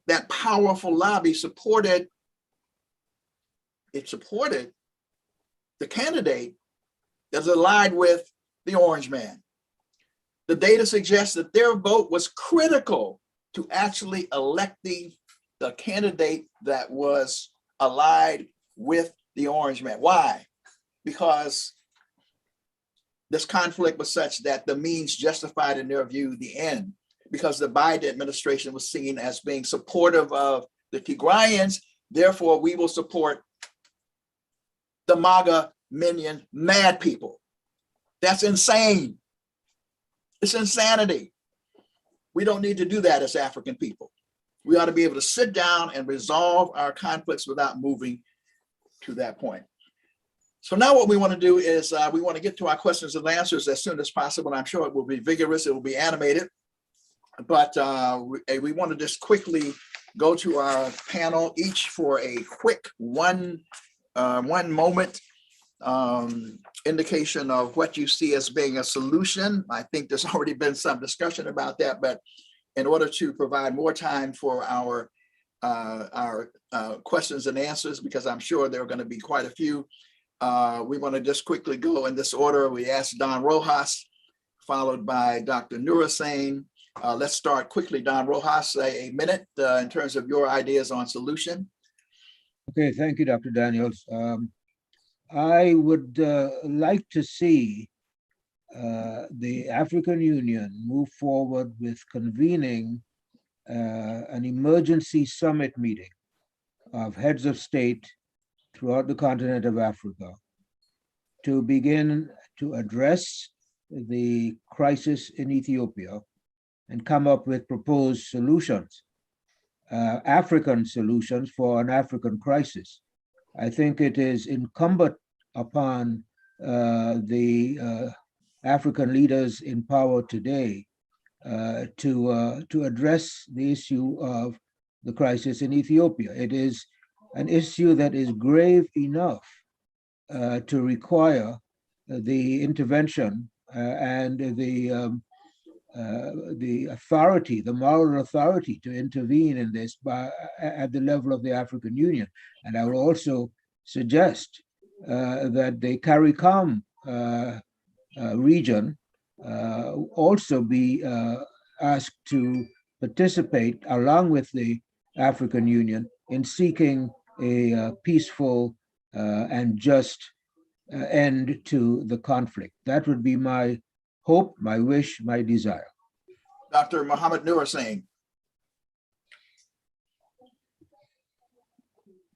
That powerful lobby supported the candidate that's allied with the Orange Man. The data suggests that their vote was critical to actually electing the candidate that was allied with the Orange Man. Why? Because this conflict was such that the means justified, in their view, the end, because the Biden administration was seen as being supportive of the Tigrayans. Therefore, we will support the MAGA minion mad people. That's insane. It's insanity. We don't need to do that as African people. We ought to be able to sit down and resolve our conflicts without moving to that point. So now what we want to do is we want to get to our questions and answers as soon as possible. I'm sure it will be vigorous, it will be animated, but we want to just quickly go to our panel, each for a quick one moment indication of what you see as being a solution. I think there's already been some discussion about that, but in order to provide more time for our questions and answers, because I'm sure there are going to be quite a few, we want to just quickly go in this order. We asked Don Rojas, followed by Dr. Nurhussein. Let's start quickly, Don Rojas, a minute in terms of your ideas on solution. Okay, thank you, Dr. Daniels. I would like to see the African Union move forward with convening an emergency summit meeting of heads of state throughout the continent of Africa to begin to address the crisis in Ethiopia and come up with proposed solutions, African solutions for an African crisis. I think it is incumbent upon the African leaders in power today to address the issue of the crisis in Ethiopia. It is an issue that is grave enough to require the intervention and the authority, the moral authority to intervene in this at the level of the African Union. And I will also suggest that the CARICOM region also be asked to participate along with the African Union in seeking a peaceful and just end to the conflict. That would be my hope, my wish, my desire. Dr. Mohammed Nurhussein.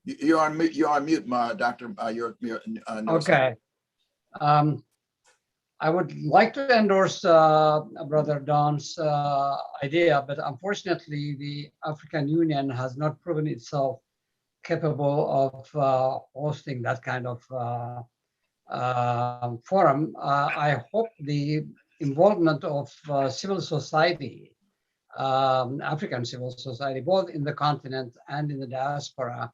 You're on mute, Doctor. Okay. I would like to endorse Brother Don's idea, but unfortunately, the African Union has not proven itself capable of hosting that kind of forum. I hope the involvement of civil society, African civil society, both in the continent and in the diaspora,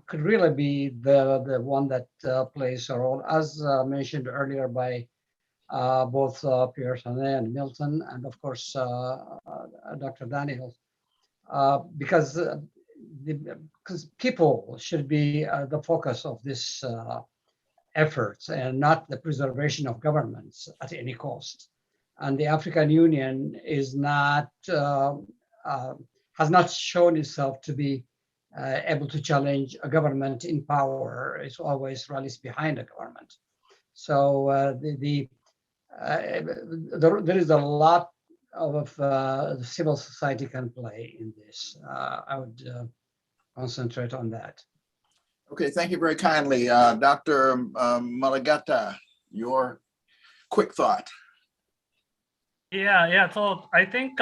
could really be the one that plays a role, as mentioned earlier by both Pierre, Sane, and Milton, and of course Dr. Daniels, because people should be the focus of this efforts and not the preservation of governments at any cost. And the African Union is not has not shown itself to be able to challenge a government in power. It's always rallies behind a government. So there is a lot of the civil society can play in this. I would concentrate on that. Okay, thank you very kindly. Dr. Mulugeta, your quick thought. Yeah. So I think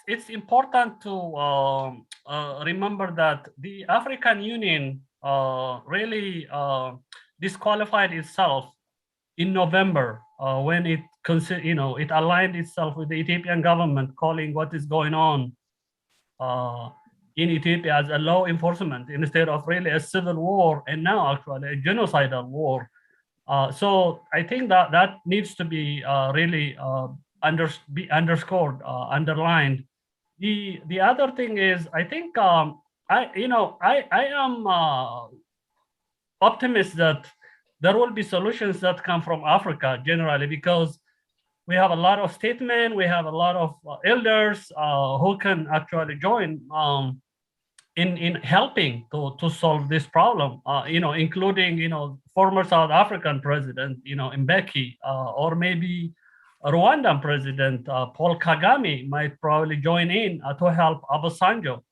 it's important to remember that the African Union really disqualified itself in November when it aligned itself with the Ethiopian government, calling what is going on in Ethiopia as a law enforcement instead of really a civil war, and now actually a genocidal war. So I think that needs to be really underscored, underlined. The other thing is, I think I am optimist that there will be solutions that come from Africa generally, because we have a lot of statesmen, we have a lot of elders who can actually join in helping to solve this problem, including, former South African president, Mbeki, or maybe Rwandan president, Paul Kagame might probably join in to help Obasanjo.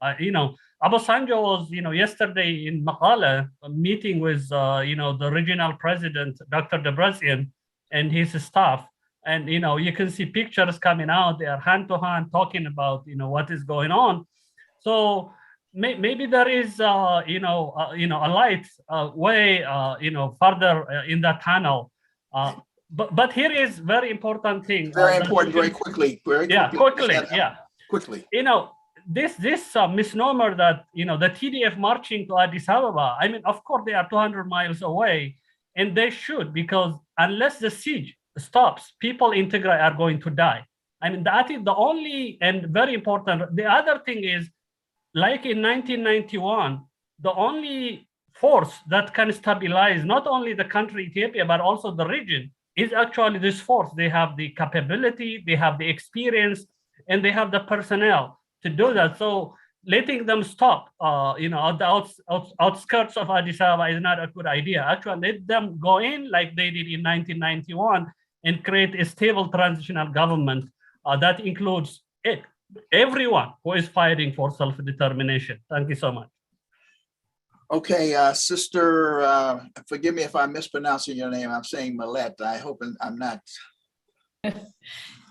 Obasanjo was, yesterday in Mekelle, meeting with, the regional president, Dr. Debretsion, and his staff. And, you can see pictures coming out, they are hand to hand talking about, what is going on. So maybe there is, a light way, further in that tunnel. But here is very important thing. Very important, very quickly. Quickly. This misnomer that, the TDF marching to Addis Ababa, I mean, of course, they are 200 miles away, and they should, because unless the siege stops, people in Tigray are going to die. I mean, that is the only and very important. The other thing is, like in 1991, the only force that can stabilize not only the country Ethiopia, but also the region is actually this force. They have the capability, they have the experience, and they have the personnel to do that. So letting them stop, at the outskirts of Addis Ababa is not a good idea. Actually, let them go in like they did in 1991 and create a stable transitional government that includes everyone who is fighting for self-determination. Thank you so much. Okay, Sister, forgive me if I'm mispronouncing your name. I'm saying Millete. I hope I'm not.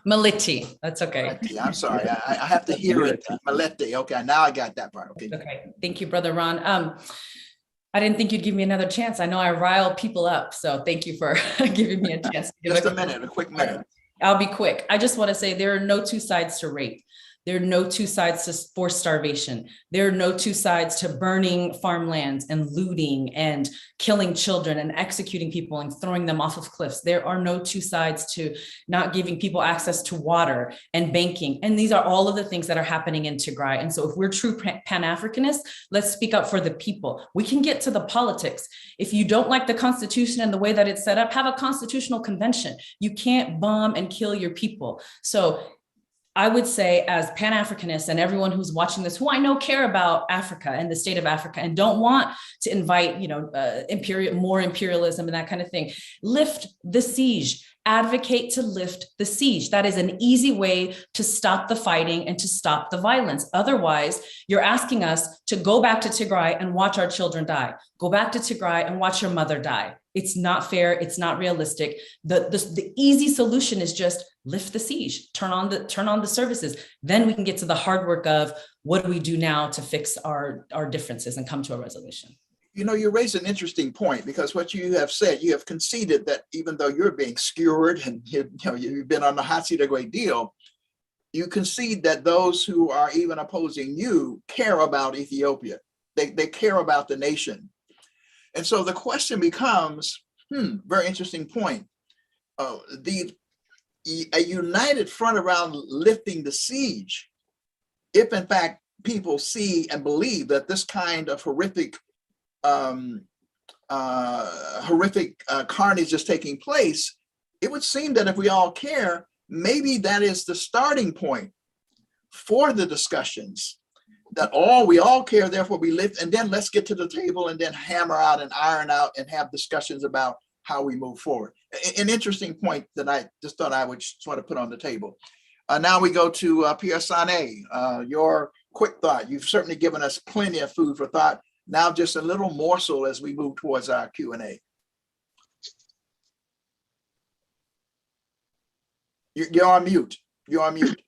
Millete, that's okay. Millete. I'm sorry, I have to hear it. Millete. Okay, now I got that part. Okay, thank you, Brother Ron. I didn't think you'd give me another chance. I know I rile people up, so thank you for giving me a chance. Just a quick minute. I'll be quick. I just want to say there are no two sides to rape. There are no two sides to forced starvation. There are no two sides to burning farmlands and looting and killing children and executing people and throwing them off of cliffs. There are no two sides to not giving people access to water and banking. And these are all of the things that are happening in Tigray. And so if we're true Pan-Africanists, let's speak up for the people. We can get to the politics. If you don't like the Constitution and the way that it's set up, have a constitutional convention. You can't bomb and kill your people. So I would say, as Pan-Africanists and everyone who's watching this, who I know care about Africa and the state of Africa and don't want to invite, more imperialism and that kind of thing, lift the siege. Advocate to lift the siege. That is an easy way to stop the fighting and to stop the violence. Otherwise, you're asking us to go back to Tigray and watch our children die. Go back to Tigray and watch your mother die. It's not fair. It's not realistic. The easy solution is just lift the siege, turn on the services. Then we can get to the hard work of what do we do now to fix our differences and come to a resolution. You raise an interesting point, because what you have said, you have conceded that even though you're being skewered and you've been on the hot seat a great deal, you concede that those who are even opposing you care about Ethiopia. They care about the nation. And so the question becomes, very interesting point. A united front around lifting the siege, if in fact people see and believe that this kind of horrific carnage is taking place, it would seem that if we all care, maybe that is the starting point for the discussions, that we all care, therefore we lift, and then let's get to the table and then hammer out and iron out and have discussions about how we move forward. An interesting point that I just thought I would sort of put on the table. Now we go to Pierre Sane, your quick thought. You've certainly given us plenty of food for thought. Now just a little morsel as we move towards our Q&A. You're on mute. You're on mute.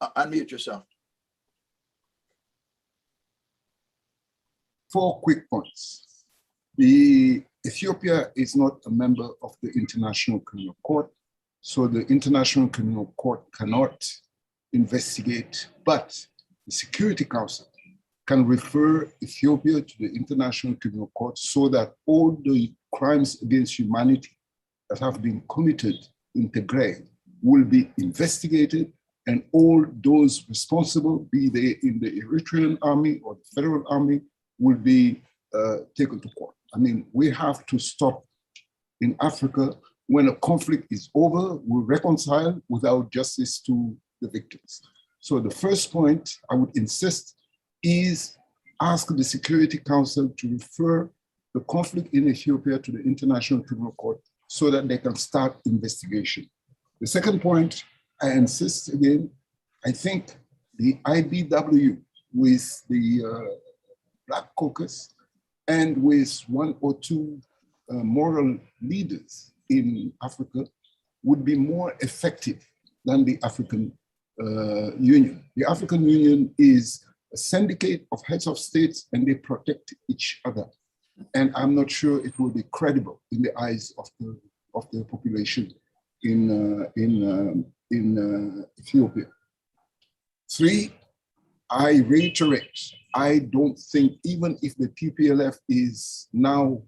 Unmute yourself. 4 quick points. Ethiopia is not a member of the International Criminal Court, so the International Criminal Court cannot investigate, but the Security Council can refer Ethiopia to the International Criminal Court so that all the crimes against humanity that have been committed in Tigray will be investigated, and all those responsible, be they in the Eritrean army or the federal army, will be taken to court. I mean, we have to stop in Africa. When a conflict is over, we reconcile without justice to the victims. So the first point I would insist is ask the Security Council to refer the conflict in Ethiopia to the International Criminal Court so that they can start investigation. The second point, I insist again, I think the IBW with the Black Caucus and with 1 or 2 moral leaders in Africa would be more effective than the African Union. The African Union is a syndicate of heads of states, and they protect each other. And I'm not sure it will be credible in the eyes of the population in Ethiopia. 3, I reiterate, I don't think, even if the TPLF is now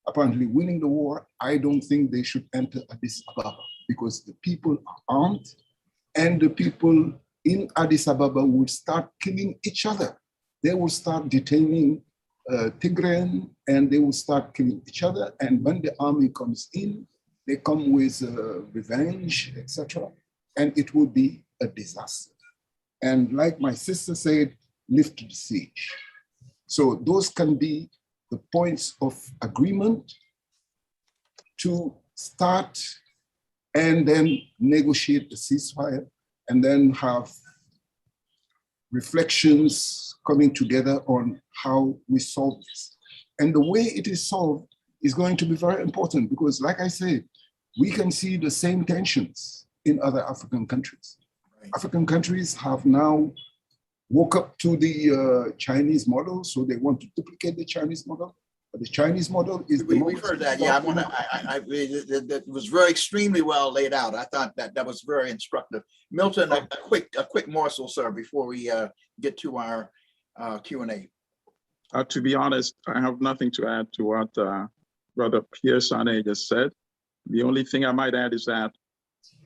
apparently winning the war, I don't think they should enter Addis Ababa, because the people are armed, and the people in Addis Ababa will start killing each other. They will start detaining Tigrayan, and they will start killing each other. And when the army comes in, they come with revenge, etc. And it will be a disaster. And like my sister said, lift the siege. So those can be the points of agreement to start and then negotiate the ceasefire, and then have reflections coming together on how we solve this. And the way it is solved is going to be very important, because like I said, we can see the same tensions in other African countries. Right. African countries have now woke up to the Chinese model, so they want to duplicate the Chinese model. But the Chinese model is we've heard that. Yeah, that was very extremely well laid out. I thought that was very instructive. Milton, a quick morsel, sir, before we get to our Q&A. To be honest, I have nothing to add to what Brother Pierre Sane just said. The only thing I might add is that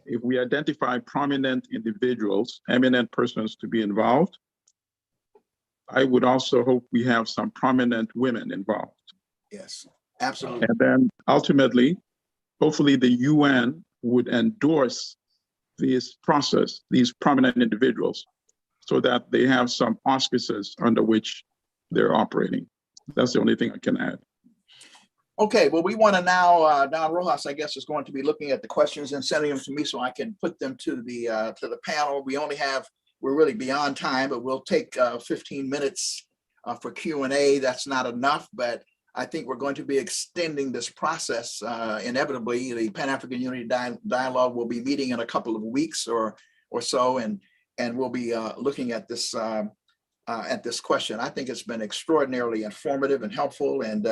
if we identify prominent individuals, eminent persons to be involved, I would also hope we have some prominent women involved. Yes, absolutely. And then ultimately, hopefully the UN would endorse this process, these prominent individuals, so that they have some auspices under which they're operating. That's the only thing I can add. Okay, well, we want to now, Don Rojas, I guess, is going to be looking at the questions and sending them to me so I can put them to the panel. We're really beyond time, but we'll take 15 minutes for Q&A. That's not enough, but I think we're going to be extending this process. Inevitably, the Pan-African Unity Dialogue will be meeting in a couple of weeks or so, and we'll be looking at this question. I think it's been extraordinarily informative and helpful, and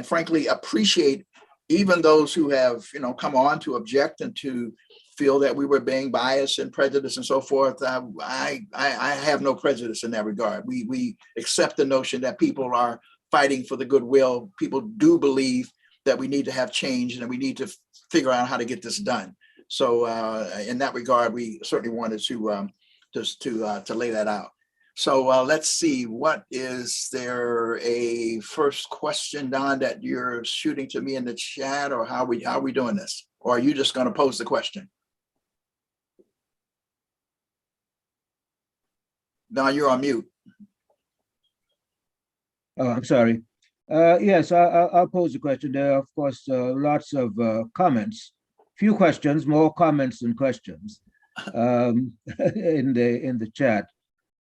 frankly appreciate even those who have come on to object and to feel that we were being biased and prejudiced and so forth. I have no prejudice in that regard. We accept the notion that people are fighting for the goodwill. People do believe that we need to have change and we need to figure out how to get this done. So in that regard, we certainly wanted to lay that out. So let's see, is there a first question, Don, that you're shooting to me in the chat, or how are we doing this? Or are you just going to pose the question? Don, you're on mute. Oh, I'm sorry. Yes, I'll pose a question. There are, of course, lots of comments. Few questions, more comments than questions in the chat.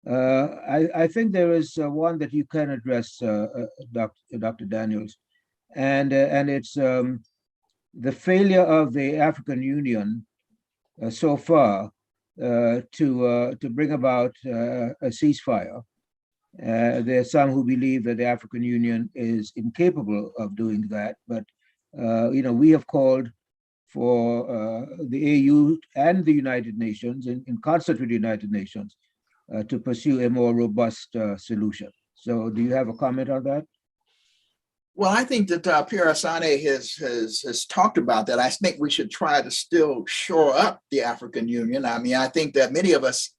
I think there is one that you can address, Dr. Daniels, and it's the failure of the African Union so far to bring about a ceasefire. There are some who believe that the African Union is incapable of doing that, but we have called for the AU and the United Nations, in concert with the United Nations, to pursue a more robust solution. So do you have a comment on that? Well, I think that Pierre Sane has talked about that. I think we should try to still shore up the African Union. I mean, I think that many of us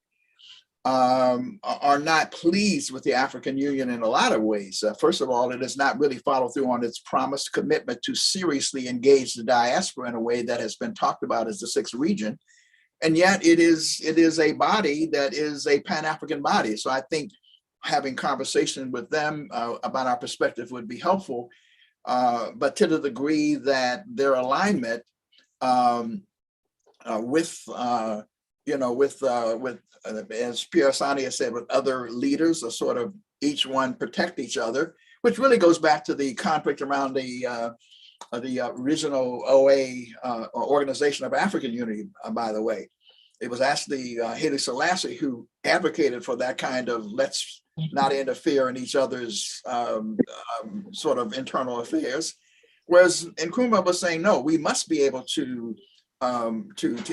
are not pleased with the African Union in a lot of ways. First of all, it has not really followed through on its promised commitment to seriously engage the diaspora in a way that has been talked about as the sixth region. And yet it is a body that is a Pan-African body. So I think having conversation with them about our perspective would be helpful. But to the degree that their alignment with as Pierre Sane has said, with other leaders, or sort of each one protect each other, which really goes back to the conflict around the original OA or Organization of African Unity, by the way. It was actually Haile Selassie who advocated for that kind of let's not interfere in each other's sort of internal affairs. Whereas Nkrumah was saying, no, we must be able to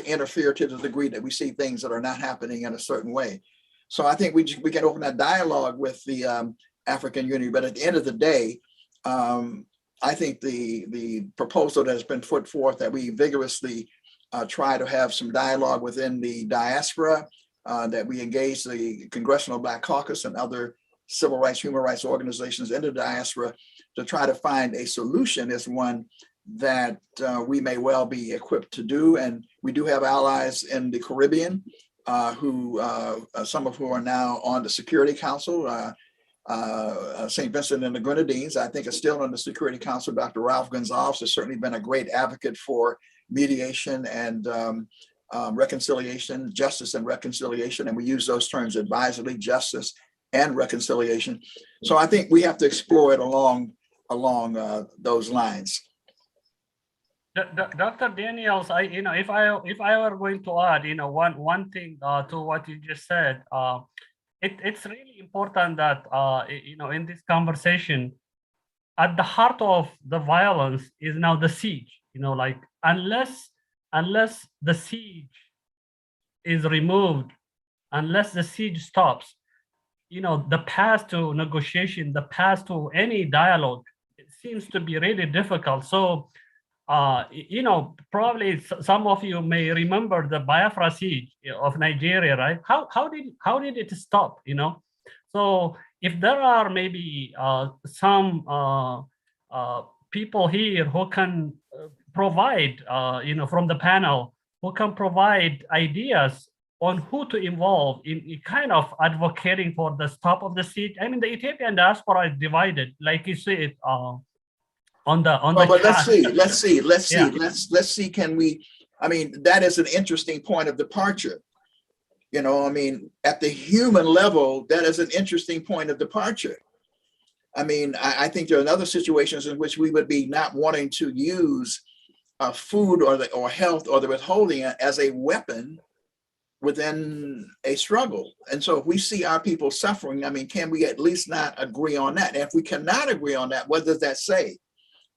interfere to the degree that we see things that are not happening in a certain way. So I think we can open that dialogue with the African Unity. But at the end of the day, I think the proposal that has been put forth that we vigorously try to have some dialogue within the diaspora, that we engage the Congressional Black Caucus and other civil rights, human rights organizations in the diaspora to try to find a solution is one that we may well be equipped to do. And we do have allies in the Caribbean who some of who are now on the Security Council. St. Vincent and the Grenadines, I think, is still on the Security Council. Dr. Ralph Gonzalez has certainly been a great advocate for mediation and reconciliation, justice and reconciliation. And we use those terms advisedly, justice and reconciliation. So I think we have to explore it along those lines. Dr. Daniels, if I were going to add, one thing to what you just said, it's really important that in this conversation, at the heart of the violence is now the siege. Like unless the siege is removed, unless the siege stops, the path to negotiation, the path to any dialogue, it seems to be really difficult. So. Probably some of you may remember the Biafra siege of Nigeria, right? How did it stop? So if there are maybe some people here who can provide, from the panel, who can provide ideas on who to involve in kind of advocating for the stop of the siege. I mean, the Ethiopian diaspora is divided, like you see it on the. But let's see. Can we? I mean, that is an interesting point of departure. You know, I mean, at the human level, that is an interesting point of departure. I mean, I think there are other situations in which we would be not wanting to use food or health or the withholding as a weapon within a struggle. And so if we see our people suffering, I mean, can we at least not agree on that? And if we cannot agree on that, what does that say?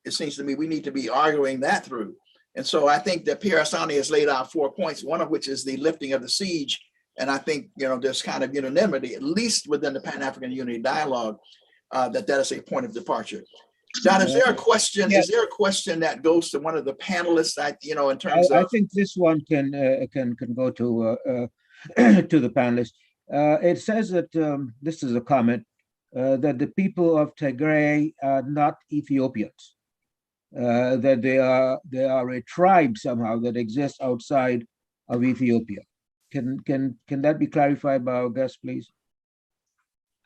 It seems to me we need to be arguing that through. And so I think that Pierre Sane has laid out 4 points, one of which is the lifting of the siege. And I think, you know, there's kind of unanimity, at least within the Pan-African Unity Dialogue, that is a point of departure. John, is there a question? Yes. Is there a question that goes to one of the panelists? You know, in terms of, I think this one can go to the panelists. It says that this is a comment that the people of Tigray are not Ethiopians, that they are a tribe somehow that exists outside of Ethiopia. Can that be clarified by our guest, please?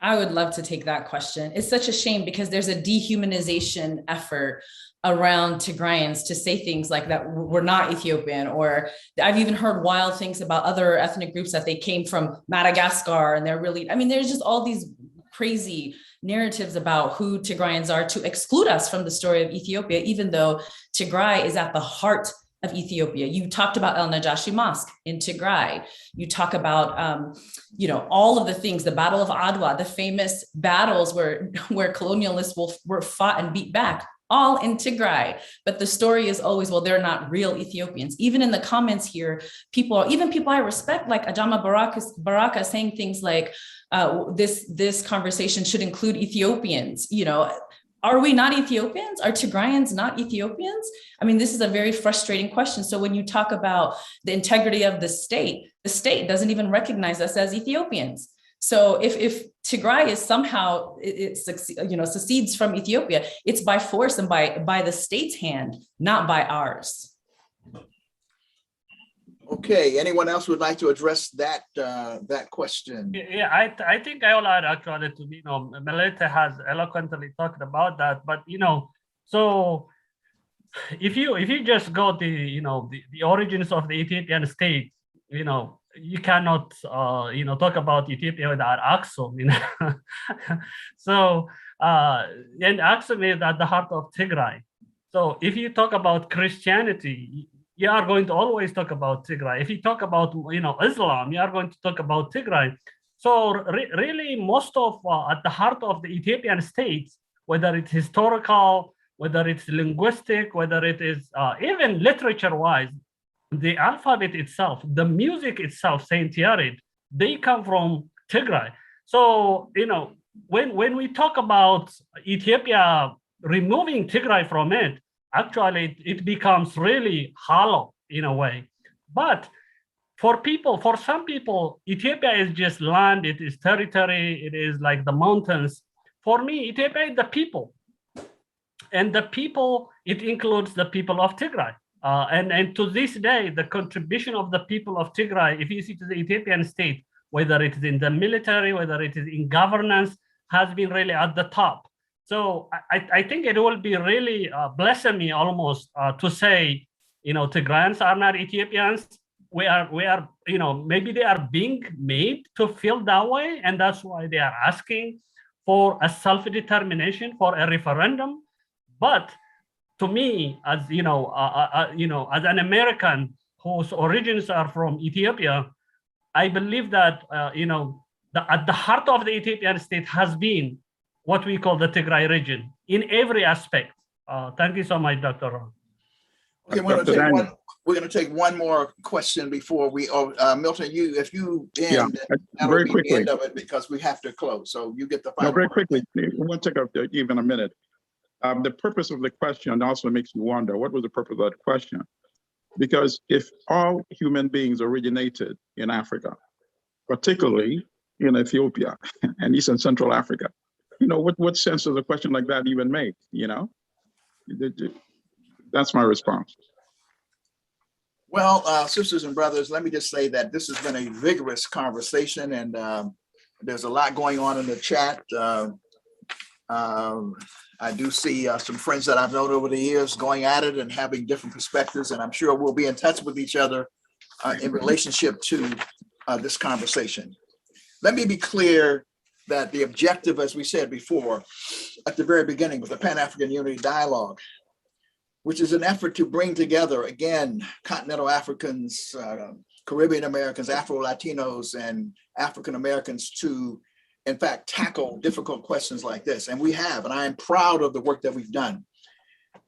I would love to take that question. It's such a shame because there's a dehumanization effort around Tigrayans to say things like that we're not Ethiopian, or I've even heard wild things about other ethnic groups that they came from Madagascar and they're really, I mean, there's just all these crazy narratives about who Tigrayans are to exclude us from the story of Ethiopia, even though Tigray is at the heart of Ethiopia. You talked about El Najashi Mosque in Tigray. You talk about, you know, all of the things, the Battle of Adwa, the famous battles where colonialists were fought and beat back, all in Tigray. But the story is always, well, they're not real Ethiopians. Even in the comments here, people I respect, like Adama Baraka saying things like, this conversation should include Ethiopians, you know. Are we not Ethiopians? Are Tigrayans not Ethiopians? I mean, this is a very frustrating question. So when you talk about the integrity of the state doesn't even recognize us as Ethiopians. So if Tigray is somehow, secedes from Ethiopia, it's by force and by the state's hand, not by ours. Okay, anyone else would like to address that question? Yeah, I think I will add actually to, you know, Millete has eloquently talked about that, but, you know, so if you just go to, you know, the origins of the Ethiopian state, you know, you cannot, you know, talk about Ethiopia without Aksum, you know. So, and Aksum is at the heart of Tigray. So if you talk about Christianity, you are going to always talk about Tigray. If you talk about, you know, Islam, you are going to talk about Tigray. So really, most of at the heart of the Ethiopian state, whether it's historical, whether it's linguistic, whether it is even literature-wise, the alphabet itself, the music itself, Saint Yared, they come from Tigray. So, you know, when we talk about Ethiopia removing Tigray from it, actually, it becomes really hollow in a way. But for some people, Ethiopia is just land, it is territory, it is like the mountains. For me, Ethiopia is the people. And the people, it includes the people of Tigray. And to this day, the contribution of the people of Tigray, if you see to the Ethiopian state, whether it is in the military, whether it is in governance, has been really at the top. So I think it will be really blasphemy almost to say, you know, Tigrayans are not Ethiopians. We are, you know, maybe they are being made to feel that way, and that's why they are asking for a self-determination, for a referendum. But to me, as you know, as an American whose origins are from Ethiopia, I believe that you know, at the heart of the Ethiopian state has been what we call the Tigray region in every aspect. Thank you so much, Dr. Ron. Okay, we're going to take one more question before we, Milton, if you end, that'll very be quickly. the end of it because we have to close. So you get the final. No, very quickly. It won't take up even a minute. The purpose of the question also makes me wonder, what was the purpose of that question? Because if all human beings originated in Africa, particularly in Ethiopia and East and Central Africa, you know, what sense does a question like that even make, you know? That's my response. Well, sisters and brothers, let me just say that this has been a vigorous conversation, and there's a lot going on in the chat. I do see some friends that I've known over the years going at it and having different perspectives, and I'm sure we'll be in touch with each other in relationship to this conversation. Let me be clear that the objective, as we said before, at the very beginning, was the Pan-African Unity Dialogue, which is an effort to bring together, again, Continental Africans, Caribbean Americans, Afro-Latinos, and African Americans to, in fact, tackle difficult questions like this. And we have, and I am proud of the work that we've done.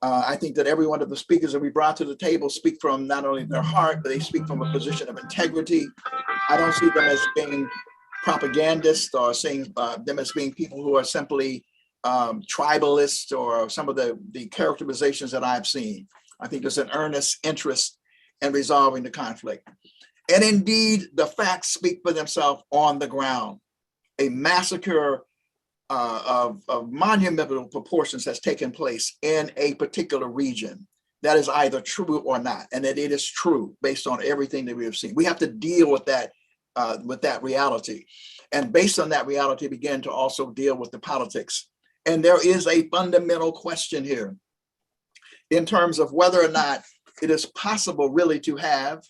I think that every one of the speakers that we brought to the table speak from not only their heart, but they speak from a position of integrity. I don't see them as being propagandists or seeing them as being people who are simply tribalist or some of the characterizations that I've seen. I think there's an earnest interest in resolving the conflict. And indeed, the facts speak for themselves on the ground. A massacre of monumental proportions has taken place in a particular region. That is either true or not, and that it is true based on everything that we have seen. We have to deal with that reality. And based on that reality, begin to also deal with the politics. And there is a fundamental question here in terms of whether or not it is possible really to have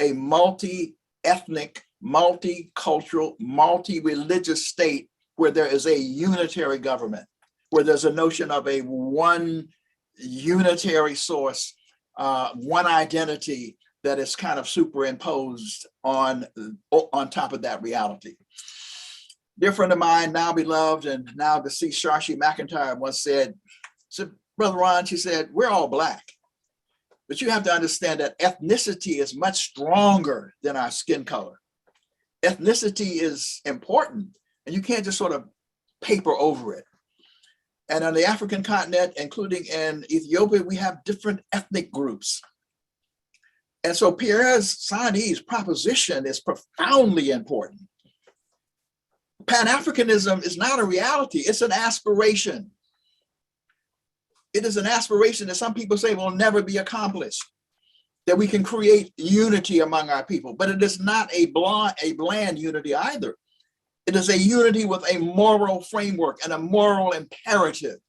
a multi-ethnic, multicultural, multi-religious state where there is a unitary government, where there's a notion of a one unitary source, one identity that is kind of superimposed on top of that reality. Dear friend of mine, now beloved and now deceased Shashi McIntyre once said, Brother Ron, she said, we're all Black, but you have to understand that ethnicity is much stronger than our skin color. Ethnicity is important, and you can't just sort of paper over it. And on the African continent, including in Ethiopia, we have different ethnic groups. And so Pierre's Sane's proposition is profoundly important. Pan-Africanism is not a reality, it's an aspiration. It is an aspiration that some people say will never be accomplished, that we can create unity among our people, but it is not a bland unity either. It is a unity with a moral framework and a moral imperative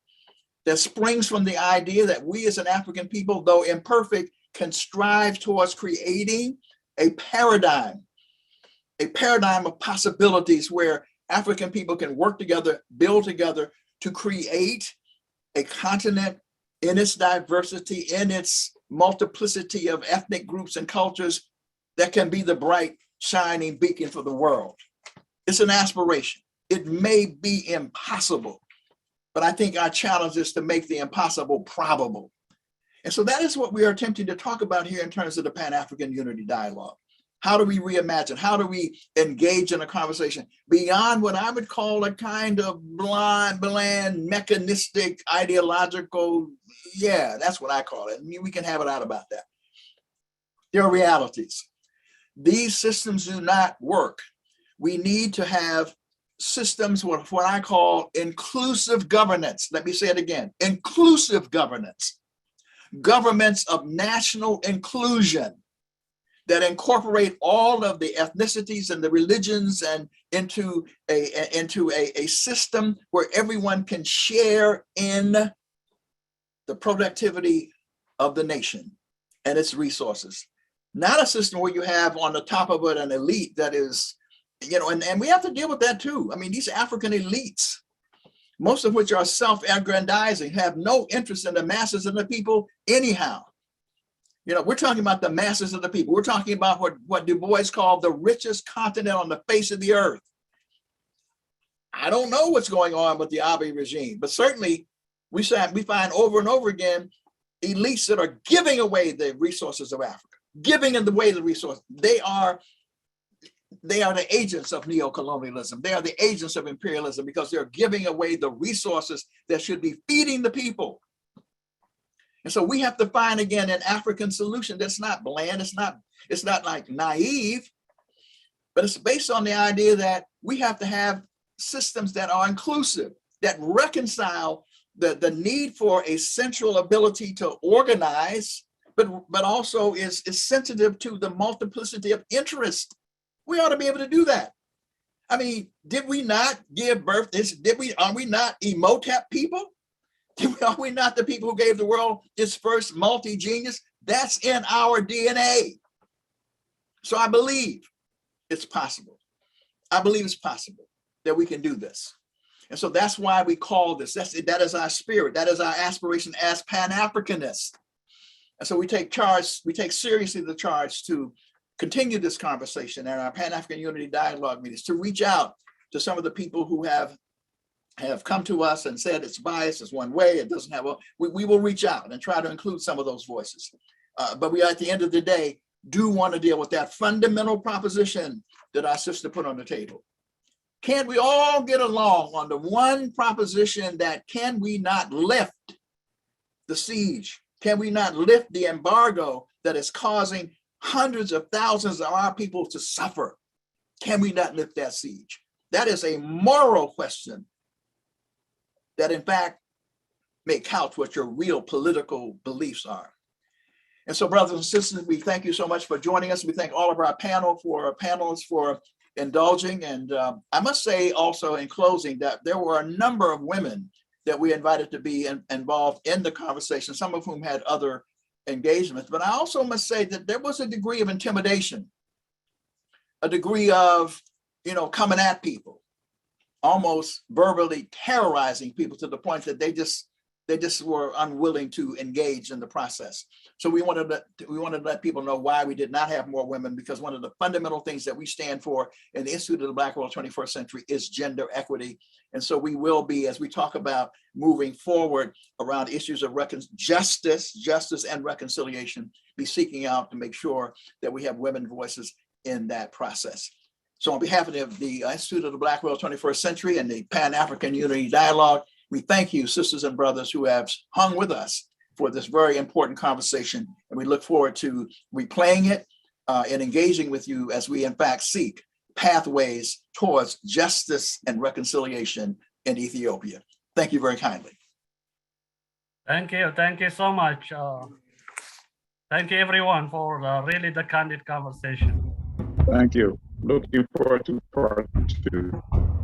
that springs from the idea that we as an African people, though imperfect, can strive towards creating a paradigm of possibilities where African people can work together, build together to create a continent in its diversity, in its multiplicity of ethnic groups and cultures that can be the bright, shining beacon for the world. It's an aspiration. It may be impossible, but I think our challenge is to make the impossible probable. And so that is what we are attempting to talk about here in terms of the Pan-African Unity Dialogue. How do we reimagine? How do we engage in a conversation beyond what I would call a kind of bland, mechanistic, ideological, yeah, that's what I call it. I mean, we can have it out about that. There are realities. These systems do not work. We need to have systems with what I call inclusive governance. Let me say it again, inclusive governance. Governments of national inclusion that incorporate all of the ethnicities and the religions and into a system where everyone can share in the productivity of the nation and its resources. Not a system where you have on the top of it an elite that is, and we have to deal with that too. I mean, these African elites, most of which are self-aggrandizing, have no interest in the masses of the people anyhow. We're talking about the masses of the people. We're talking about what Du Bois called the richest continent on the face of the earth. I don't know what's going on with the Abiy regime, but certainly we find over and over again elites that are giving away the resources of Africa, giving away the resources. They are the agents of neocolonialism. They are the agents of imperialism because they're giving away the resources that should be feeding the people. And so we have to find again an African solution that's not bland, it's not like naive, but it's based on the idea that we have to have systems that are inclusive, that reconcile the need for a central ability to organize, but also is sensitive to the multiplicity of interest. We ought to be able to do that. I mean, did we not give birth? Are we not Emotep people? Are we not the people who gave the world its first multi-genius? That's in our DNA. So I believe it's possible. I believe it's possible that we can do this. And so that's why we call this, that is our spirit, that is our aspiration as Pan-Africanists. And so we take seriously the charge to continue this conversation at our Pan-African Unity Dialogue meetings, to reach out to some of the people who have come to us and said it's biased, it's one way, it doesn't have we will reach out and try to include some of those voices. But we, at the end of the day, do want to deal with that fundamental proposition that our sister put on the table. Can't we all get along on the one proposition that can we not lift the siege? Can we not lift the embargo that is causing hundreds of thousands of our people to suffer? Can we not lift that siege? That is a moral question that in fact may couch what your real political beliefs are. And so, brothers and sisters, we thank you so much for joining us. We thank all of our panelists for indulging. And I must say also in closing that there were a number of women that we invited to be involved in the conversation, some of whom had other engagements. But I also must say that there was a degree of intimidation, a degree of, coming at people, almost verbally terrorizing people to the point that they just were unwilling to engage in the process. So we wanted to let people know why we did not have more women, because one of the fundamental things that we stand for in the Institute of the Black World 21st Century is gender equity. And so we will be, as we talk about moving forward around issues of justice and reconciliation, be seeking out to make sure that we have women voices in that process. So on behalf of the Institute of the Black World 21st Century and the Pan-African Unity Dialogue, we thank you, sisters and brothers, who have hung with us for this very important conversation. And we look forward to replaying it and engaging with you as we, in fact, seek pathways towards justice and reconciliation in Ethiopia. Thank you very kindly. Thank you. Thank you so much. Thank you, everyone, for really the candid conversation. Thank you. Looking forward to part 2.